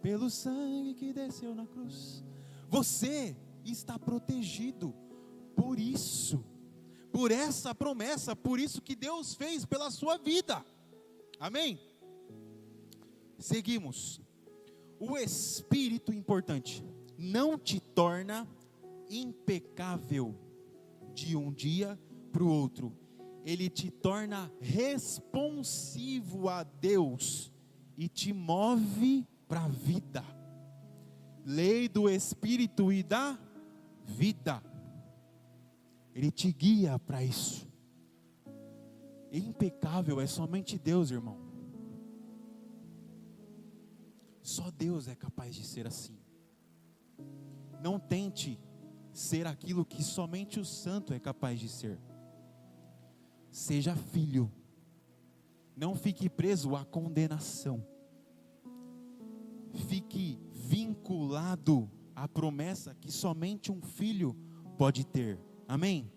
pelo sangue que desceu na cruz. Você está protegido por isso, por essa promessa, por isso que Deus fez pela sua vida. Amém? Seguimos. O Espírito, importante, não te torna impecável de um dia para o outro. Ele te torna responsivo a Deus e te move para a vida. Lei do Espírito e da vida. Ele te guia para isso. Impecável é somente Deus, irmão. Só Deus é capaz de ser assim. Não tente ser aquilo que somente o santo é capaz de ser. Seja filho. Não fique preso à condenação. Fique vinculado à promessa que somente um filho pode ter. Amém?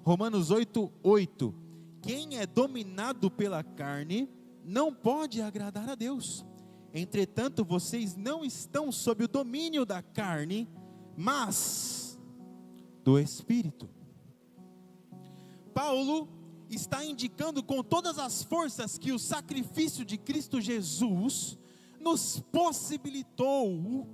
Romanos 8:8. Quem é dominado pela carne não pode agradar a Deus. Entretanto, vocês não estão sob o domínio da carne, mas do Espírito. Paulo está indicando com todas as forças que o sacrifício de Cristo Jesus nos possibilitou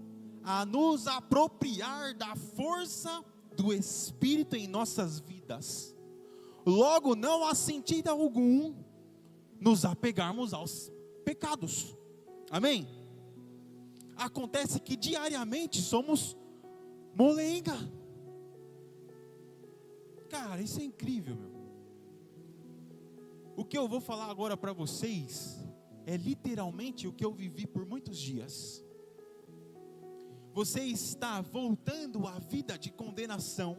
a nos apropriar da força do Espírito em nossas vidas. Logo, não há sentido algum nos apegarmos aos pecados. Amém? Acontece que diariamente somos molenga. Cara, isso é incrível, meu. O que eu vou falar agora para vocês é literalmente o que eu vivi por muitos dias. Você está voltando à vida de condenação.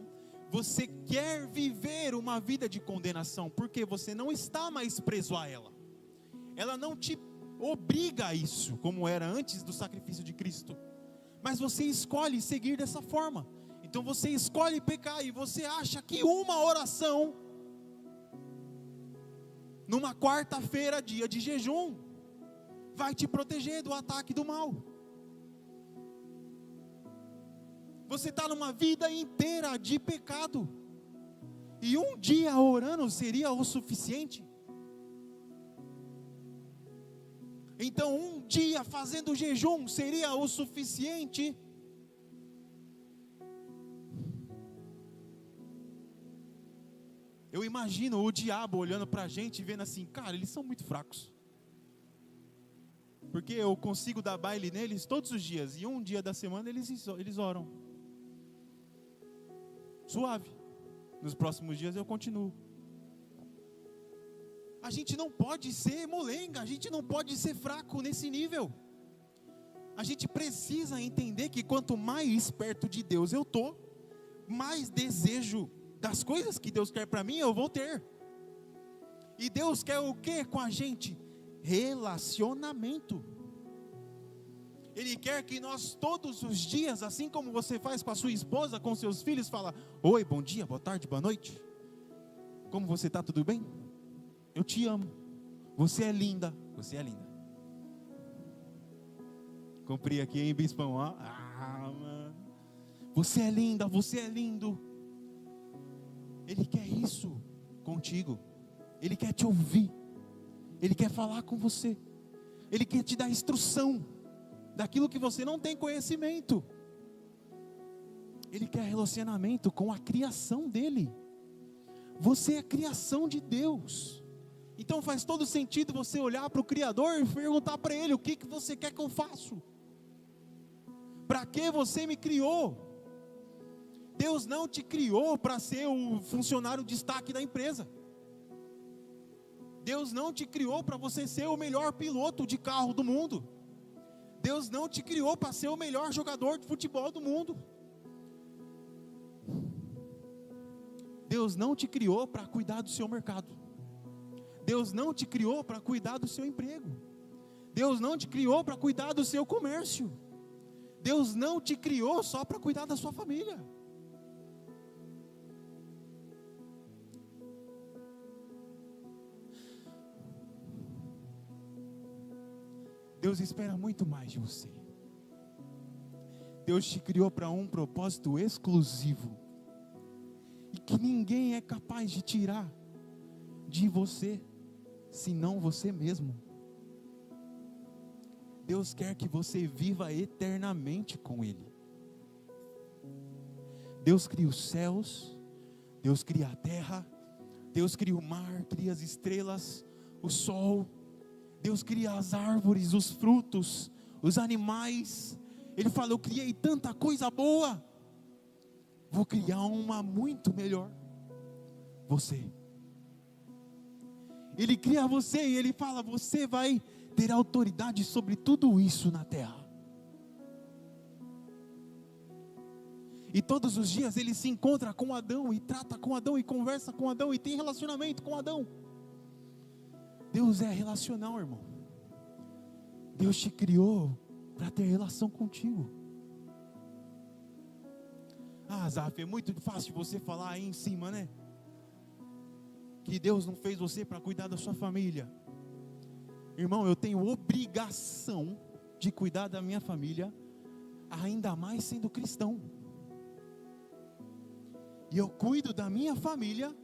Você quer viver uma vida de condenação, porque você não está mais preso a ela. Ela não te obriga a isso, como era antes do sacrifício de Cristo. Mas você escolhe seguir dessa forma. Então você escolhe pecar e você acha que uma oração numa quarta-feira, dia de jejum, vai te proteger do ataque do mal. Você está numa vida inteira de pecado, e um dia orando seria o suficiente? Então um dia fazendo jejum seria o suficiente? Eu imagino o diabo olhando para a gente e vendo assim: cara, eles são muito fracos, porque eu consigo dar baile neles todos os dias, e um dia da semana eles oram, suave, nos próximos dias eu continuo. A gente não pode ser molenga, a gente não pode ser fraco nesse nível. A gente precisa entender que quanto mais perto de Deus eu estou, mais desejo das coisas que Deus quer para mim eu vou ter. E Deus quer o que com a gente? Relacionamento. Ele quer que nós todos os dias, assim como você faz com a sua esposa, com seus filhos, fala: oi, bom dia, boa tarde, boa noite. Como você está, tudo bem? Eu te amo. Você é linda. Você é linda. Comprei aqui em Bispão, ó. Mano. Você é linda, você é lindo. Ele quer isso contigo. Ele quer te ouvir. Ele quer falar com você. Ele quer te dar instrução daquilo que você não tem conhecimento. Ele quer relacionamento com a criação dele. Você é criação de Deus. Então faz todo sentido você olhar para o Criador e perguntar para Ele: o que você quer que eu faça? Para que você me criou? Deus não te criou para ser o funcionário destaque da empresa. Deus não te criou para você ser o melhor piloto de carro do mundo. Deus não te criou para ser o melhor jogador de futebol do mundo. Deus não te criou para cuidar do seu mercado. Deus não te criou para cuidar do seu emprego. Deus não te criou para cuidar do seu comércio. Deus não te criou só para cuidar da sua família. Deus espera muito mais de você. Deus te criou para um propósito exclusivo, e que ninguém é capaz de tirar de você, senão você mesmo. Deus quer que você viva eternamente com Ele. Deus cria os céus, Deus cria a terra, Deus cria o mar, cria as estrelas, o sol, Deus cria as árvores, os frutos, os animais. Ele fala: eu criei tanta coisa boa, vou criar uma muito melhor, você. Ele cria você e Ele fala: você vai ter autoridade sobre tudo isso na terra. E todos os dias Ele se encontra com Adão, e trata com Adão, e conversa com Adão, e tem relacionamento com Adão. Deus é relacional, irmão. Deus te criou para ter relação contigo. Ah, Zaf, é muito fácil você falar aí em cima, né? Que Deus não fez você para cuidar da sua família. Irmão, eu tenho obrigação de cuidar da minha família, ainda mais sendo cristão. E eu cuido da minha família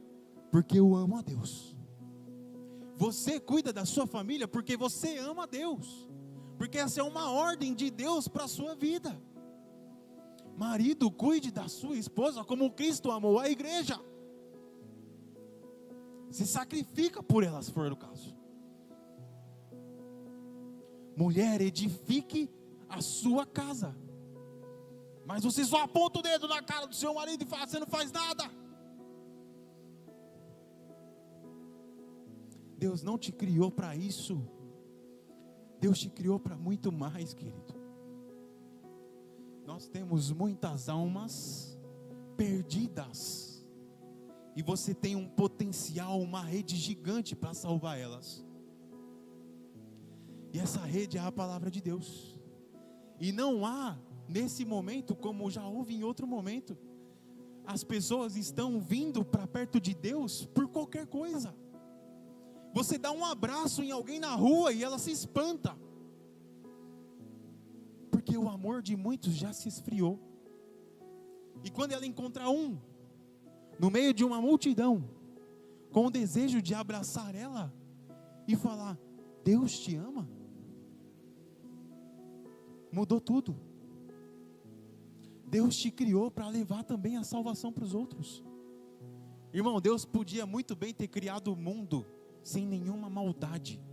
porque eu amo a Deus. Você cuida da sua família porque você ama a Deus, porque essa é uma ordem de Deus para a sua vida. Marido, cuide da sua esposa como Cristo amou a igreja. Se sacrifica por ela, se for o caso. Mulher, edifique a sua casa. Mas você só aponta o dedo na cara do seu marido e fala: você não faz nada. Deus não te criou para isso. Deus te criou para muito mais, querido. Nós temos muitas almas perdidas, e você tem um potencial, uma rede gigante para salvar elas. E essa rede é a palavra de Deus. E não há, nesse momento, como já houve em outro momento, as pessoas estão vindo para perto de Deus por qualquer coisa. Você dá um abraço em alguém na rua e ela se espanta, porque o amor de muitos já se esfriou. E quando ela encontra um, no meio de uma multidão, com o desejo de abraçar ela e falar: Deus te ama, mudou tudo. Deus te criou para levar também a salvação para os outros. Irmão, Deus podia muito bem ter criado o mundo sem nenhuma maldade,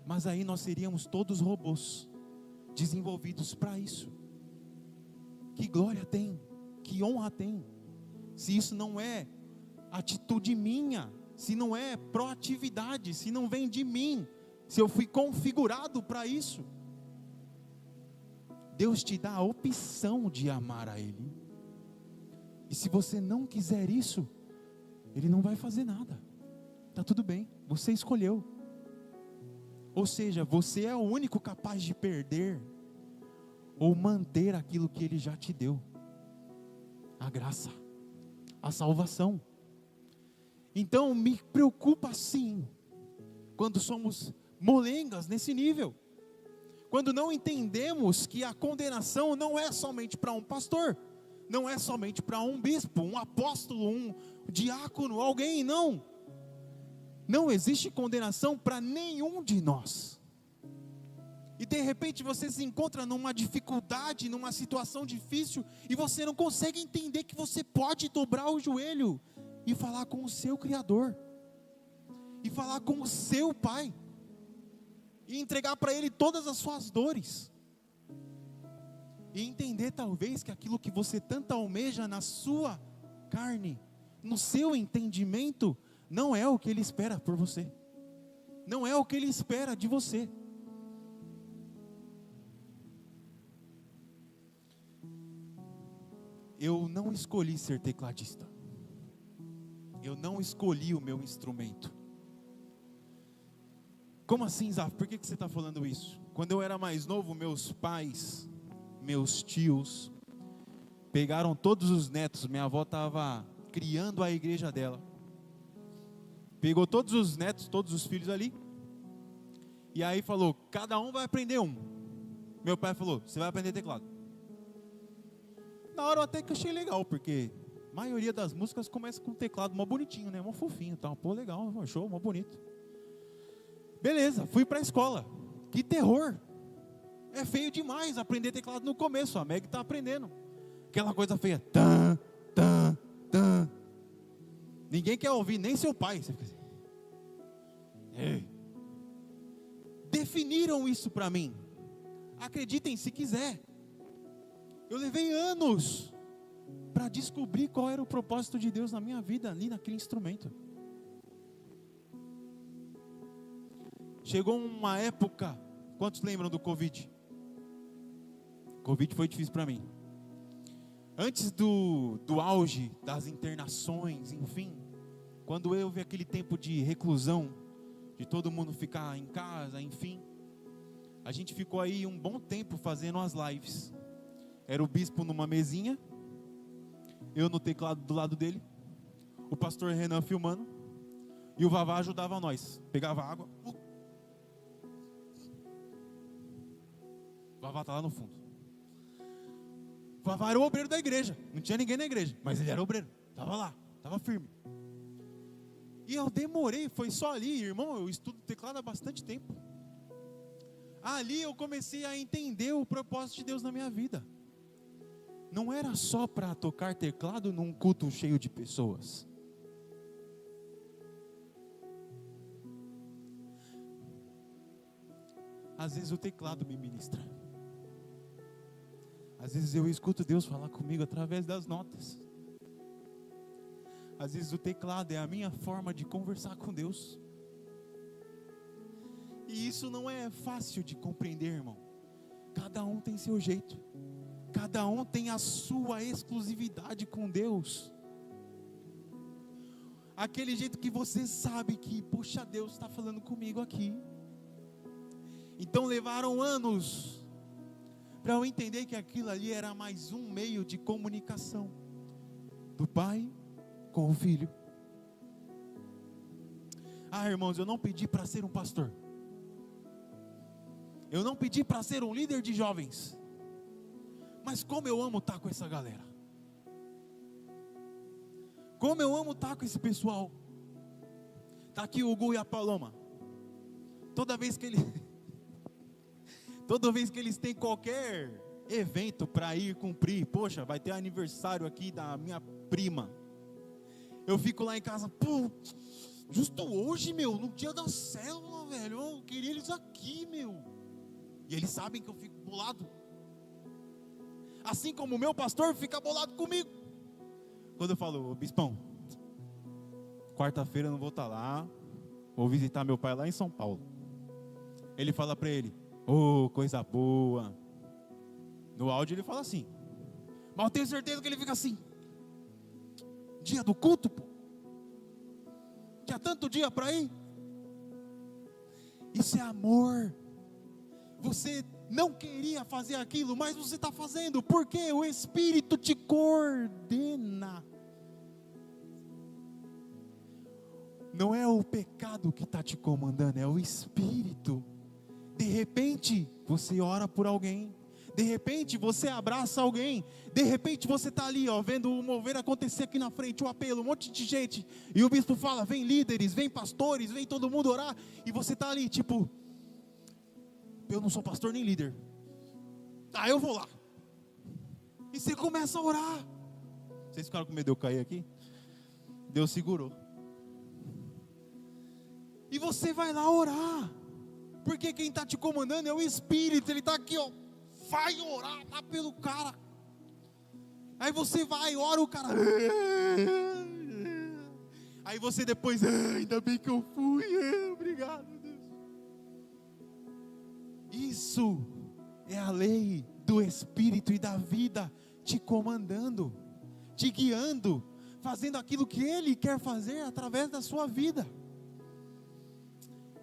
mas aí nós seríamos todos robôs, desenvolvidos para isso. Que glória tem, que honra tem, se isso não é atitude minha, se não é proatividade, se não vem de mim, se eu fui configurado para isso. Deus te dá a opção de amar a Ele, e se você não quiser isso, Ele não vai fazer nada. Está tudo bem, você escolheu. Ou seja, você é o único capaz de perder ou manter aquilo que Ele já te deu: a graça, a salvação. Então me preocupa sim quando somos molengas nesse nível, quando não entendemos que a condenação não é somente para um pastor, não é somente para um bispo, um apóstolo, um diácono, alguém, não. Não existe condenação para nenhum de nós. E de repente você se encontra numa dificuldade, numa situação difícil, e você não consegue entender que você pode dobrar o joelho e falar com o seu Criador, e falar com o seu Pai, e entregar para Ele todas as suas dores, e entender talvez que aquilo que você tanto almeja na sua carne, no seu entendimento, não é o que Ele espera por você, não é o que Ele espera de você. Eu não escolhi ser tecladista, Eu não escolhi o meu instrumento. Como assim, Zaf? Por que você está falando isso? Quando eu era mais novo, meus pais, meus tios, pegaram todos os netos. Minha avó estava criando a igreja dela. Pegou todos os netos, todos os filhos ali. E aí falou, cada um vai aprender um. Meu pai falou, você vai aprender teclado. Na hora eu até que achei legal, porque a maioria das músicas começa com teclado mó bonitinho, né? Mó fofinho, tá? Pô, legal, show, mó bonito. Beleza, fui pra escola. Que terror. É feio demais aprender teclado no começo. A Meg tá aprendendo. Aquela coisa feia. Tan, tan, tan. Ninguém quer ouvir, nem seu pai. Você fica assim. Definiram isso pra mim. Acreditem se quiser. Eu levei anos para descobrir qual era o propósito de Deus na minha vida, ali naquele instrumento. Chegou uma época, quantos lembram do Covid? Covid foi difícil para mim. Antes do auge das internações, enfim, quando eu vi aquele tempo de reclusão, de todo mundo ficar em casa, enfim, a gente ficou aí um bom tempo fazendo as lives. Era o bispo numa mesinha, eu no teclado do lado dele, o pastor Renan filmando, e o Vavá ajudava nós. Pegava água. O Vavá tá lá no fundo. O Vavá era o obreiro da igreja. Não tinha ninguém na igreja, mas ele era obreiro. Estava lá, estava firme. E eu demorei, foi só ali, irmão, eu estudo teclado há bastante tempo. Ali eu comecei a entender o propósito de Deus na minha vida. Não era só para tocar teclado num culto cheio de pessoas. Às vezes o teclado me ministra. Às vezes eu escuto Deus falar comigo através das notas. Às vezes o teclado é a minha forma de conversar com Deus. E isso não é fácil de compreender, irmão. Cada um tem seu jeito. Cada um tem a sua exclusividade com Deus. Aquele jeito que você sabe que, poxa, Deus está falando comigo aqui. Então levaram anos para eu entender que aquilo ali era mais um meio de comunicação do pai com o filho. Ah, irmãos, eu não pedi para ser um pastor. Eu não pedi para ser um líder de jovens. Mas como eu amo estar com essa galera. Como eu amo estar com esse pessoal. Está aqui o Hugo e a Paloma. Toda vez que eles têm qualquer evento para ir cumprir. Poxa, vai ter aniversário aqui da minha prima. Eu fico lá em casa. Pô, justo hoje, meu, no dia da célula, velho. Eu queria eles aqui, meu. E eles sabem que eu fico bolado. Assim como o meu pastor fica bolado comigo. Quando eu falo, bispão, quarta-feira eu não vou estar lá. Vou visitar meu pai lá em São Paulo. Ele fala para ele, coisa boa. No áudio ele fala assim. Mas eu tenho certeza que ele fica assim. Dia do culto, pô. Tinha tanto dia para ir. Isso é amor. Você não queria fazer aquilo, mas você está fazendo, porque o Espírito te coordena. Não é o pecado que está te comandando, é o Espírito. De repente, você ora por alguém. De repente, você abraça alguém. De repente, você está ali, ó, vendo o mover acontecer aqui na frente, o apelo, um monte de gente. E o bispo fala, vem líderes, vem pastores, vem todo mundo orar. E você está ali, tipo... Eu não sou pastor nem líder. Eu vou lá. E você começa a orar. Vocês ficaram com medo de eu cair aqui? Deus segurou. E você vai lá orar. Porque quem está te comandando é o Espírito. Ele está aqui, ó. Vai orar lá pelo cara. Aí você vai, ora o cara. Aí você depois, ainda bem que eu fui. Obrigado. Isso é a lei do Espírito e da vida te comandando, te guiando, fazendo aquilo que Ele quer fazer através da sua vida.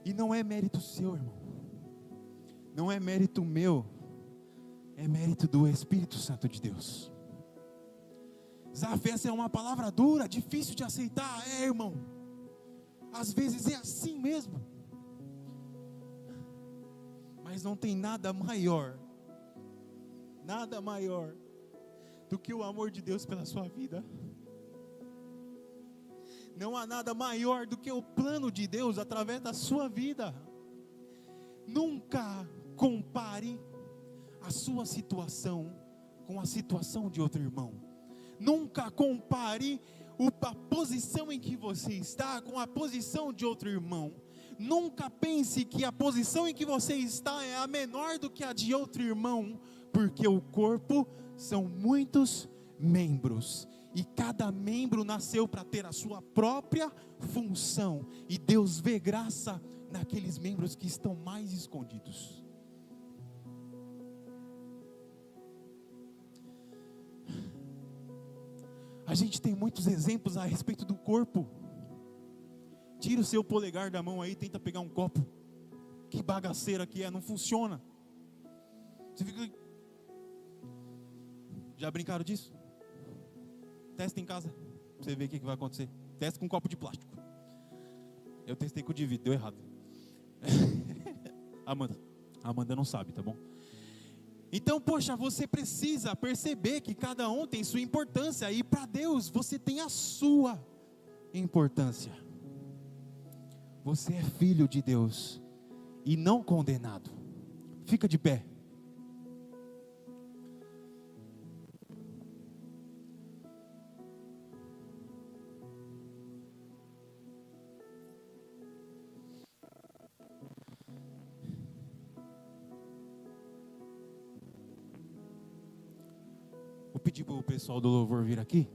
E não é mérito seu, irmão. Não é mérito meu. É mérito do Espírito Santo de Deus. Zaf, essa é uma palavra dura, difícil de aceitar. É, irmão. Às vezes é assim mesmo. Mas não tem nada maior do que o amor de Deus pela sua vida. Não há nada maior do que o plano de Deus através da sua vida. Nunca compare a sua situação com a situação de outro irmão. Nunca compare a posição em que você está com a posição de outro irmão. Nunca pense que a posição em que você está é a menor do que a de outro irmão, porque o corpo são muitos membros, e cada membro nasceu para ter a sua própria função, e Deus vê graça naqueles membros que estão mais escondidos. A gente tem muitos exemplos a respeito do corpo. Tira o seu polegar da mão aí, tenta pegar um copo. Que bagaceira que é, não funciona. Você fica... Já brincaram disso? Testa em casa, pra você ver o que vai acontecer. Testa com um copo de plástico. Eu testei com o de vidro, deu errado. Amanda não sabe, tá bom? Então, poxa, você precisa perceber que cada um tem sua importância, e para Deus você tem a sua importância. Você é filho de Deus e não condenado. Fica de pé. Vou pedir para o pessoal do louvor vir aqui.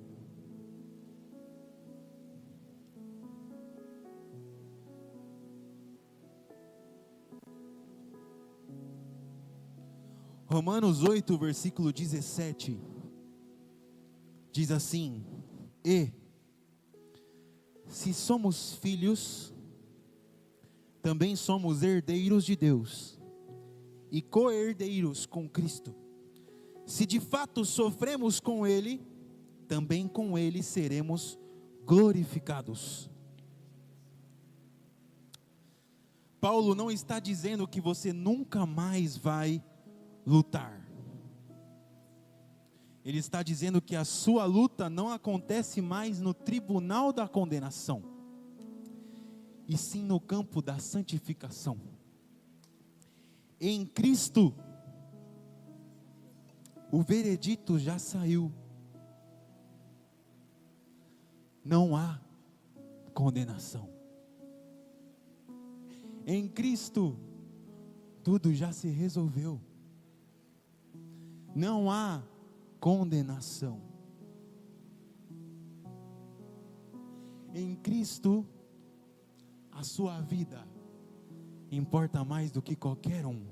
Romanos 8, versículo 17, diz assim: E, se somos filhos, também somos herdeiros de Deus, e co-herdeiros com Cristo. Se de fato sofremos com Ele, também com Ele seremos glorificados. Paulo não está dizendo que você nunca mais vai lutar. Ele está dizendo que a sua luta não acontece mais no tribunal da condenação, e sim no campo da santificação. Em Cristo, o veredito já saiu. Não há condenação. Em Cristo, tudo já se resolveu. Não há condenação. Em Cristo, a sua vida importa mais do que qualquer um.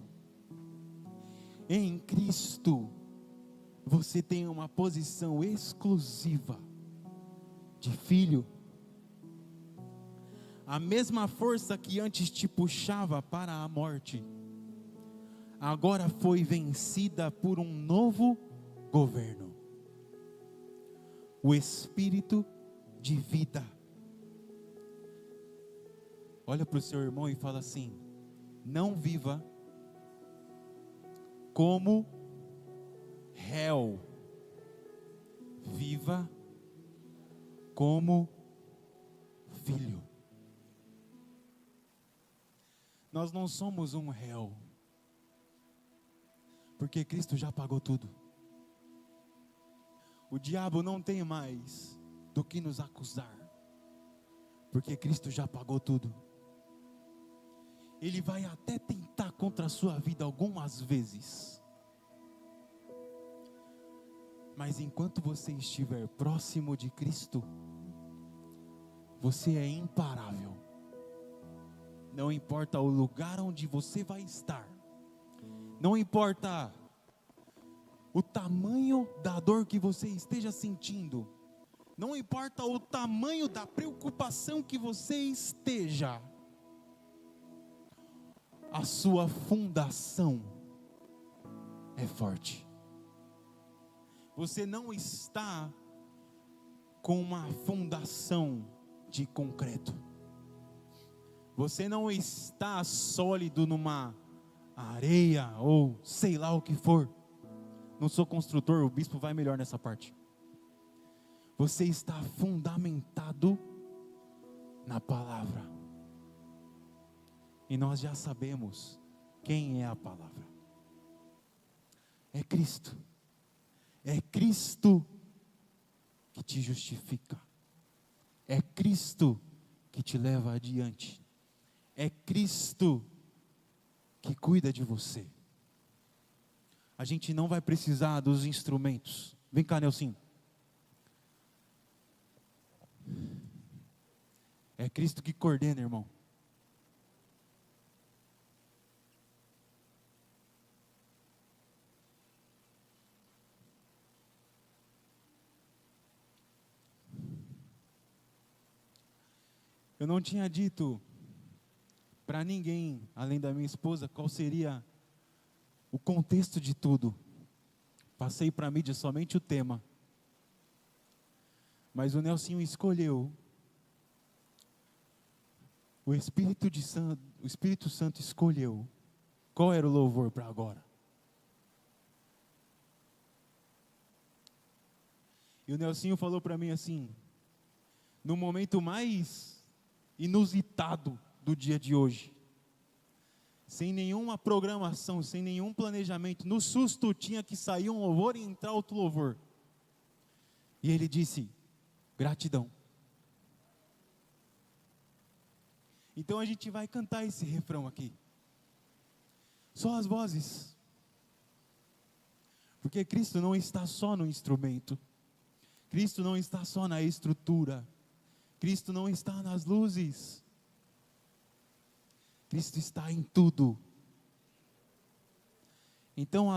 Em Cristo, você tem uma posição exclusiva de filho. A mesma força que antes te puxava para a morte, agora foi vencida por um novo governo. O Espírito de vida. Olha para o seu irmão e fala assim: não viva como réu, viva como filho. Nós não somos um réu, porque Cristo já pagou tudo. O diabo não tem mais do que nos acusar, porque Cristo já pagou tudo. Ele vai até tentar contra a sua vida algumas vezes, mas enquanto você estiver próximo de Cristo, você é imparável. Não importa o lugar onde você vai estar, não importa o tamanho da dor que você esteja sentindo, não importa o tamanho da preocupação que você esteja, a sua fundação é forte. Você não está com uma fundação de concreto. Você não está sólido numa areia ou sei lá o que for. Não sou construtor, o bispo vai melhor nessa parte. Você está fundamentado na palavra. E nós já sabemos quem é a palavra. É Cristo. É Cristo que te justifica. É Cristo que te leva adiante. É Cristo que cuida de você. A gente não vai precisar dos instrumentos. Vem cá, Nelson. É Cristo que coordena, irmão. Eu não tinha dito para ninguém, além da minha esposa, qual seria o contexto de tudo. Passei para a mídia somente o tema. Mas o Nelsinho escolheu. O Espírito Santo escolheu. Qual era o louvor para agora? E o Nelsinho falou para mim assim, no momento mais inusitado do dia de hoje, sem nenhuma programação, sem nenhum planejamento, no susto tinha que sair um louvor e entrar outro louvor. E ele disse, gratidão. Então a gente vai cantar esse refrão aqui. Só as vozes. Porque Cristo não está só no instrumento. Cristo não está só na estrutura. Cristo não está nas luzes. Cristo está em tudo. Então